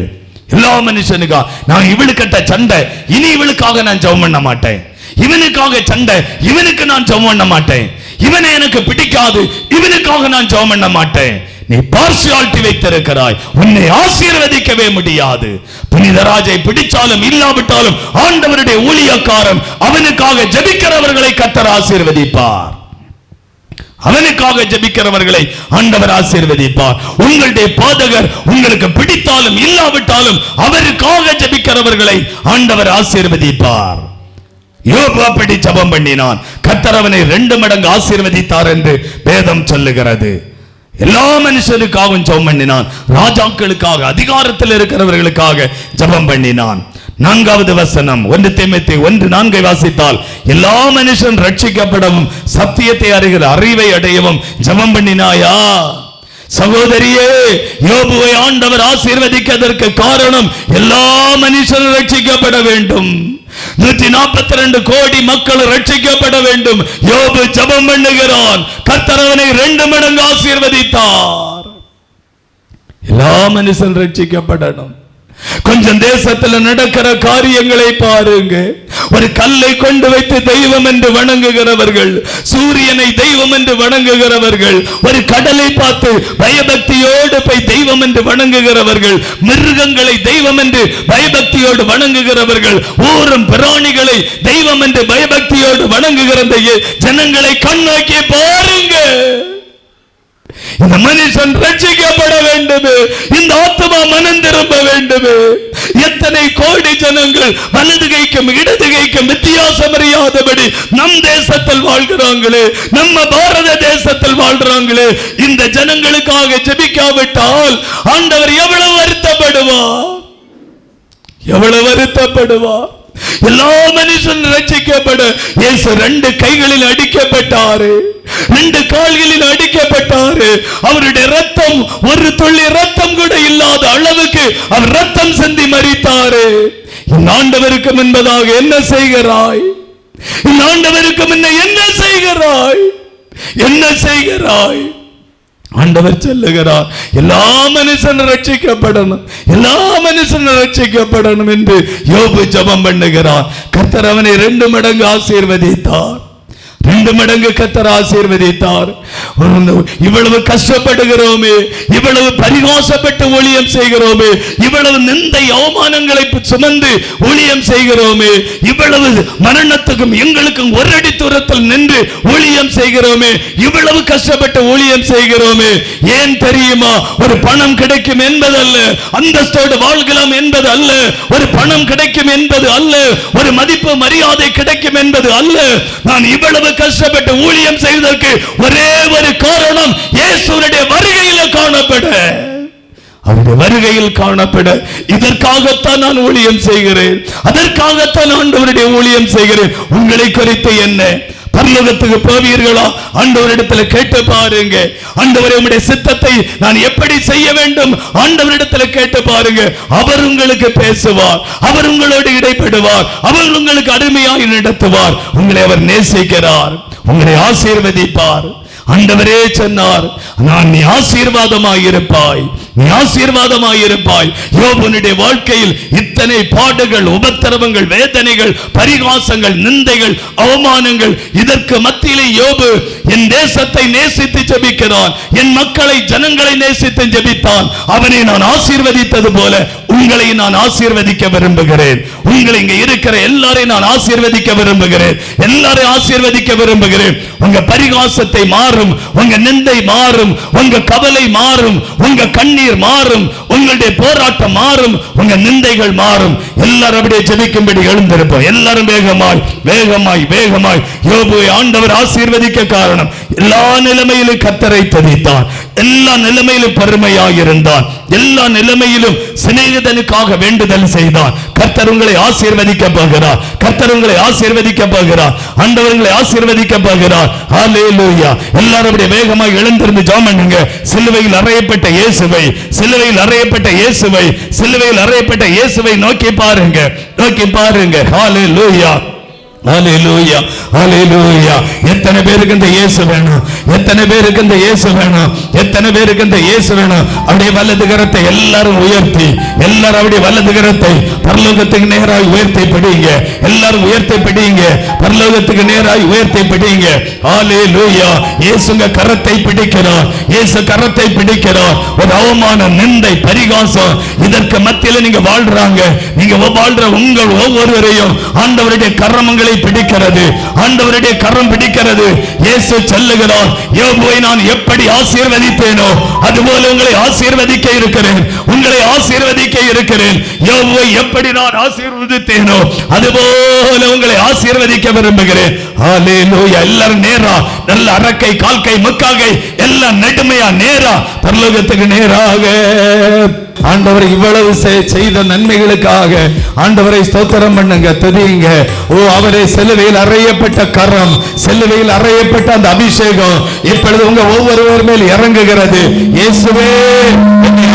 எல்லா மனுஷனுக்கா, நான் இவளுக்கிட்ட சண்டை, இனி இவளுக்காக நான் ஜெபம் பண்ண மாட்டேன். இவனுக்காக சண்டை, இவனுக்கு நான் ஜெபம் பண்ண மாட்டேன். இவனை எனக்கு பிடிக்காது, இவனுக்காக நான் ஜெபம் பண்ண மாட்டேன். நீ பார்சியாலிட்டி வைத்திருக்கிறாய், உன்னை ஆசீர்வதிக்கவே முடியாது. புனிதராஜை பிடிச்சாலும் இல்லாவிட்டாலும் ஆண்டவருடைய ஊழியக்காரன் அவனுக்காக ஜெபிக்கிறவர்களை கர்த்தர் ஆசீர்வதிப்பார். அவனுக்காக ஜெபிக்கிறவர்களை ஆண்டவர் ஆசீர்வதிப்பார். உங்களுடைய போதகர் உங்களுக்கு பிடித்தாலும் இல்லாவிட்டாலும் அவருக்காக ஜெபிக்கிறவர்களை ஆண்டவர் ஆசீர்வதிப்பார். யோபு அப்படி ஜெபம் பண்ணினான், கர்த்தர் அவனை 2 மடங்கு ஆசீர்வதித்தார் என்று வேதம் சொல்லுகிறது. எல்லா மனுஷனுக்காகவும் ஜெபம் பண்ணினான். ராஜாக்களுக்காக அதிகாரத்தில் இருக்கிறவர்களுக்காக ஜெபம் பண்ணினான். 4வது வசனம் 1 தீமோத்தேயு 1:4 வாசித்தால், எல்லா மனுஷன் ரட்சிக்கப்படவும் சத்தியத்தை அறிகிற அறிவை அடையவும் ஜெபம் பண்ணினாயா? சகோதரியே, யோபுவை ஆண்டவர் ஆசீர்வதிக்கிறதற்கு காரணம் எல்லா மனுஷனும் ரட்சிக்கப்பட வேண்டும். 142 கோடி மக்கள் ரட்சிக்கப்பட வேண்டும். யோபு ஜெபம் பண்ணுகிறான், கர்த்தர் அவனை 2 மடங்கு ஆசீர்வதித்தார். எல்லா மனுஷன் ரட்சிக்கப்படணும். கொஞ்சம் தேசத்துல நடக்கிற காரியங்களை பாருங்க. ஒரு கல்லை கொண்டு வைத்து தெய்வம் என்று வணங்குகிறவர்கள், சூரியனை தெய்வம் என்று வணங்குகிறவர்கள், ஒரு கடலை பார்த்து பயபக்தியோடு போய் தெய்வம் என்று வணங்குகிறவர்கள், மிருகங்களை தெய்வம் என்று பயபக்தியோடு வணங்குகிறவர்கள், ஊரும் பிராணிகளை தெய்வம் என்று பயபக்தியோடு வணங்குகிற ஜனங்களை கண்ணோக்கி பாருங்க. இந்த மனுஷன் ரட்சிக்கப்பட வேண்டும், இந்த ஆத்மா மனம் திரும்ப வேண்டும். எத்தனை கோடி ஜனங்கள் வலது கைக்கும் இடது கைக்கும் வித்தியாசம் அறியாதபடி நம் தேசத்தில் வாழ்கிறாங்களே, நம்ம பாரத தேசத்தில் வாழ்றாங்களே. இந்த ஜனங்களுக்காக ஜெபிக்காவிட்டால் ஆண்டவர் எவ்வளவு வருத்தப்படுவார்? எவ்வளவு வருத்தப்படுவார். எல்லா மனுஷன் ரட்சிக்கப்பட இயேசு 2 கைகளில் அடிக்கப்பட்டாரு, 2 கால்களில் அடிக்கப்பட்டாரு. அவருடைய ரத்தம் ஒரு துளி ரத்தம் கூட இல்லாத அளவுக்கு அவர் ரத்தம் சிந்தி மரித்தாரு. இந்த ஆண்டவருக்கு முன்பதாக என்ன செய்கிறாய்? இந்த ஆண்டவருக்கு முன்ன என்ன செய்கிறாய்? என்ன செய்கிறாய்? ஆண்டவர் சொல்லுகிறார், எல்லா மனுஷனும் ரட்சிக்கப்படணும், எல்லா மனுஷனும் ரட்சிக்கப்படணும் என்று யோபு ஜெபம் பண்ணுகிறார். கர்த்தர் அவனை 2 மடங்கு ஆசீர்வதித்தார். 2 மடங்கு கர்த்தர் ஆசீர்வதித்தார். இவ்வளவு கஷ்டப்படுகிறோமே, இவ்வளவு பரிகாசப்பட்டு ஊழியம் செய்கிறோமே, இவ்வளவு நிந்தை அவமானங்களை சுமந்து ஊழியம் செய்கிறோமே, இவ்வளவு மரணத்துக்கும் எங்களுக்கும் ஒரு அடி தூரத்தில் நின்று ஊழியம் செய்கிறோமே, இவ்வளவு கஷ்டப்பட்டு ஊழியம் செய்கிறோமே. ஏன் தெரியுமா? ஒரு பணம் கிடைக்கும் என்பதல்ல, அந்தஸ்தோடு வாழ்கலாம் என்பது அல்ல, ஒரு பணம் கிடைக்கும் என்பது அல்ல, ஒரு மதிப்பு மரியாதை கிடைக்கும் என்பது அல்ல. நான் இவ்வளவு கஷ்டப்பட்டு ஊழியம் செய்வதற்கு ஒரே ஒரு காரணம், இயேசுவுடைய வருகையில் காணப்பட, அவருடைய வருகையில் காணப்பட. இதற்காகத்தான் நான் ஊழியம் செய்கிறேன், அதற்காகத்தான் ஆண்டவருடைய ஊழியம் செய்கிறேன். உங்களை குறித்து என்ன? பரலோகத்துக்கு போவீர்களா? ஆண்டவரிடத்தில் கேட்டு பாருங்க. ஆண்டவரே, உம்முடைய சித்தத்தை நான் எப்படி செய்ய வேண்டும்? ஆண்டவரிடத்தில் கேட்டு பாருங்க. அவர் உங்களுக்கு பேசுவார், அவர் உங்களோடு இடைப்படுவார், அவர் உங்களுக்கு அருமையாய் நடத்துவார். உங்களை அவர் நேசிக்கிறார், உங்களை ஆசீர்வதிப்பார். ஆண்டவரே சொன்னார், நான் நீ ஆசீர்வாதமாயிருப்பாய், நீ ஆசீர்வாதமாயிருப்பாய். யோபுனுடைய வாழ்க்கையில் இத்தனை பாடுகள், உபத்திரவங்கள், வேதனைகள், பரிகாசங்கள், நிந்தைகள், அவமானங்கள், இதற்கு மத்தியிலே யோபு என் தேசத்தை நேசித்து ஜெபிக்கிறான், என் மக்களை, ஜனங்களை நேசித்து ஜெபித்தான். அவனை நான் ஆசீர்வதித்தது போல உங்களை நான் ஆசீர்வதிக்க விரும்புகிறேன். உங்களை இங்க இருக்கிற எல்லாரையும் நான் ஆசீர்வதிக்க விரும்புகிறேன், எல்லாரையும் ஆசீர்வதிக்க விரும்புகிறேன். உங்க பரிகாசத்தை மாறும், உங்க நிந்தை மாறும், உங்க கவலை மாறும், உங்க கண்ணீர் மாறும், உங்களுடைய போராட்டம் மாறும், உங்க நிந்தைகள் மாறும். எல்லாரும் அப்படியே ஜெபிக்கும்படி எழுந்திருப்போம். எல்லாரும் வேகமாய் வேகமாய் வேகமாய். யோபுவை ஆண்டவர் ஆசீர்வதிக்க காரணம், எல்லா நிலைமையிலும் கர்த்தரை துதித்தான், எல்லா நிலைமையிலும் பெருமையாக இருந்தான், எல்லா நிலைமையிலும் சிநேகிதனுக்காக வேண்டுதல் செய்தான். கர்த்தர் உங்களை ஆசீர்வதிக்க போகிறார், கர்த்தர் உங்களை ஆசீர்வதிக்க போகிறார், ஆண்டவர் உங்களை ஆசீர்வதிக்க போகிறார். ஹல்லேலூயா. எல்லாரும் அப்படியே வேகமாக எழுந்திருந்து ஜெபம் பண்ணுங்க. சிலுவையில் அறையப்பட்ட இயேசுவை, சிலுவையில் அறையப்பட்ட இயேசுவை, சிலுவையில் அறையப்பட்ட இயேசுவை நோக்கி பாருங்க, நோக்கி பாருங்க. ஹல்லேலூயா, ஹல்லேலூயா, ஹல்லேலூயா. எத்தனை பேருக்கு இந்த இயேசு வேணும்? எத்தனை பேருக்கு இந்த இயேசு வேணும்? எத்தனை பேருக்கு இந்த இயேசு வேணும்? அப்படியே வலது கரத்தை எல்லாரும் உயர்த்தி, எல்லாரும் அப்படியே வலது கரத்தை பரலோகத்துக்கு நேராக உயர்த்தி பிடிங்க. எல்லாரும் உயர்த்தி பிடிங்க, பரலோகத்துக்கு நேராக உயர்த்தி பிடிங்க. ஹல்லேலூயா. இயேசுங்க கரத்தை பிடிக்கிறார், இயேசு கரத்தை பிடிக்கிறார். ஒரு அவமானம், நிந்தை, பரிகாசம், இதற்கு மத்தியில நீங்க வாழ்றாங்க. நீங்க வாழ்ற உங்கள் ஒவ்வொருவரையும் ஆண்டவருடைய கரமங்களை பிடிக்கிறது, ஆண்டவருடைய கரம் பிடிக்கிறது. இயேசு சொல்லுகிறார், யோபுவை நான் எப்படி ஆசீர்வதித்தேனோ அதுபோல உங்களை ஆசீர்வதிக்க இருக்கிறேன், உங்களை ஆசீர்வதிக்க இருக்கிறேன். யோபுவை எப்படி நான் ஆசீர்வதித்தேனோ அதுபோல உங்களை ஆசீர்வதிக்க விரும்புகிறேன். ஹல்லேலூயா. எல்லாரும் நேரா, நல்ல அரக்கை, கால்கை, முக்காகை, எல்லாம் நெடுமையா நேரா பரலோகத்துக்கு நேராக. ஆண்டவர் இவ்வளவு செய்த நன்மைகளுக்காக ஆண்டவரை ஸ்தோத்திரம் பண்ணுங்க, துதியுங்க. ஓ, அவரை சிலுவையில் அறையப்பட்ட கரம், சிலுவையில் அறையப்பட்ட அந்த அபிஷேகம் இப்பொழுது உங்க ஒவ்வொருவர் மேல் இறங்குகிறது. இயேசுவே என்னை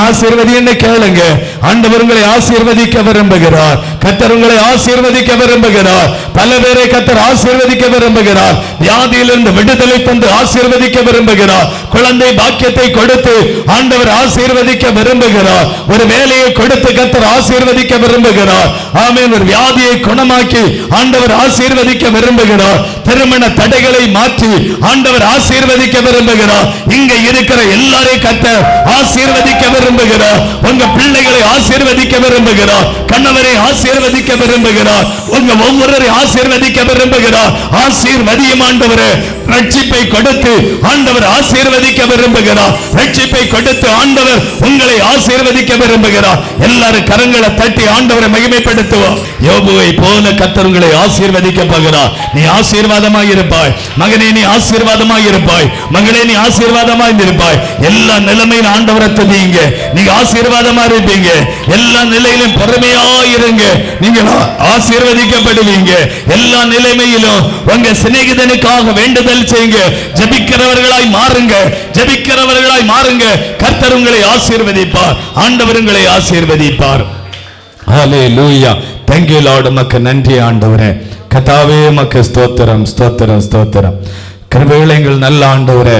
ஆசீர்வதி என்று கேளுங்க. ஆண்டவர் உங்களை ஆசீர்வதிக்க விரும்புகிறார், கர்த்தர் உங்களை ஆசீர்வதிக்க விரும்புகிறார். பல பேரை கர்த்தர் ஆசீர்வதிக்க விரும்புகிறார். வியாதியிலிருந்து விடுதலை தந்து ஆசீர்வதிக்க விரும்புகிறார். குழந்தை பாக்கியத்தை கொடுத்து ஆண்டவர் ஆசீர்வதிக்க விரும்புகிறார். ஒரு வேலையை கொடுத்து கர்த்தர் ஆசீர்வதிக்க விரும்புகிறார். ஆமென். ஒரு வியாதியை குணமாக்கி ஆண்டவர் ஆசீர்வதிக்க விரும்புகிறார். திருமண தடைகளை மாற்றி ஆண்டவர் ஆசீர்வதிக்க விரும்புகிறார். இங்க இருக்கிற எல்லாரையும் கர்த்தர் ஆசீர்வதிக்க விரும்புகிறார். உங்க பிள்ளைகளை ஆசீர்வதிக்க விரும்புகிறார், கணவரை ஆசீர்வதிக்க விரும்புகிறார், உங்க ஒவ்வொருவரை ஆசீர்வதிக்க விரும்புகிறார். ஆசீர்வதியும் ஆண்டவரே. ரட்சிப்பை கொடுத்து ஆண்டவர் ஆசீர்வதிக்க விரும்புகிறார். ரட்சிப்பை கொடுத்து ஆண்டவர் உங்களை ஆசீர்வதிக்க விரும்புகிறார். எல்லாரும் கரங்களை தட்டி ஆண்டவரை மகிமைப்படுத்துவோம். யோபுவை போல கர்த்தர் உங்களை ஆசீர்வதிக்க போகிறார். நீ ஆசீர்வாதமாய் இருப்பாய் மகனே, நீ ஆசீர்வாதமாய் இருப்பாய் மகளே, நீ ஆசீர்வாதமாய் இருப்பாய். எல்லா நிலைமையில் ஆண்டவரை துதியுங்க. நீங்க ஆசீர்வாதமா இருப்பீங்க. எல்லா நிலையிலும் பொறுமையா இருங்க, நீங்க ஆசீர்வதிக்கப்படுவீங்க. எல்லா நிலைமையிலும் உங்க சிநேகிதனுக்காக வேண்டுதல் செய்யுங்க. ஜெபிக்கிறவர்களாய் மாறுங்க, ஜெபிக்கிறவர்களாய் மாறுங்க. கர்த்தர் உங்களை ஆசீர்வதிப்பார், ஆண்டவர் உங்களை ஆசீர்வதிப்பார். ஹல்லேலூயா. Thank you Lord. உமக்கு நன்றி ஆண்டவரே. கர்த்தாவே உமக்கு ஸ்தோத்திரம், ஸ்தோத்திரம், ஸ்தோத்திரம். கிருபையுள்ள எங்கள் நல்ல ஆண்டவரே,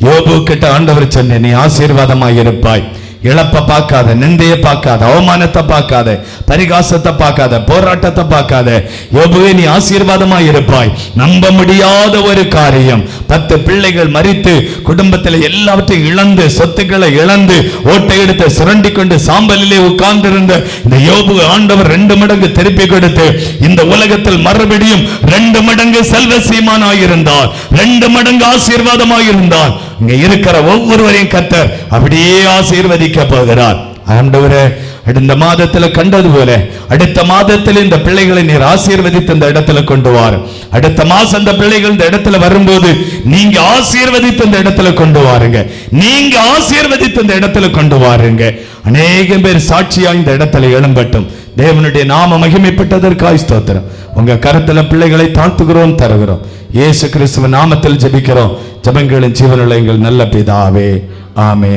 யோபு கிட்ட ஆண்டவர் சொன்ன, நீ ஆசீர்வாதமாய் இருப்பாய். இழப்ப பார்க்காத, நிந்தையை பார்க்காத, அவமானத்தை பார்க்காத, பரிகாசத்தை பார்க்காத, போராட்டத்தை பார்க்காத. யோபுவே நீ ஆசீர்வாதமாய் இருப்பாய். நம்ப முடியாத ஒரு காரியம், 10 பிள்ளைகள் மரித்து குடும்பத்தில் எல்லாவற்றையும் இழந்து, சொத்துக்களை இழந்து, ஓட்டை எடுத்து சுரண்டி கொண்டு சாம்பலிலே உட்கார்ந்திருந்த இந்த யோபு ஆண்டவர் 2 மடங்கு திருப்பி கொடுத்து இந்த உலகத்தில் மறுபடியும் 2 மடங்கு செல்வசீமானாயிருந்தார், 2 மடங்கு ஆசீர்வாதமாயிருந்தார். இங்க இருக்கிற ஒவ்வொருவரையும் கர்த்தர் அப்படியே ஆசீர்வதிக்க போகிறார். ஆண்டவரே, இந்த மாதத்துல கண்டது போல அடுத்த மாதத்தில் இந்த பிள்ளைகளை நீர் ஆசீர்வதித்து இந்த இடத்துல கொண்டு வாரு. அடுத்த மாசம் இந்த பிள்ளைகள் இந்த இடத்துல வரும்போது நீங்க ஆசீர்வதித்து இந்த இடத்துல கொண்டு வாருங்க, நீங்க ஆசீர்வதித்து இந்த இடத்துல கொண்டு வாருங்க. அநேகம் பேர் சாட்சியா இந்த இடத்துல எழும்பட்டும். தேவனுடைய நாம மகிமைப்பட்டதற்காய் ஸ்தோத்திரம். உங்க கருத்துல பிள்ளைகளை தாழ்த்துகிறோம், தருகிறோம். இயேசு கிறிஸ்துவின் நாமத்தில் ஜெபிக்கிறோம். ஜெபங்களின் ஜீவனுள்ள எங்கள் நல்ல பிதாவே, ஆமென்.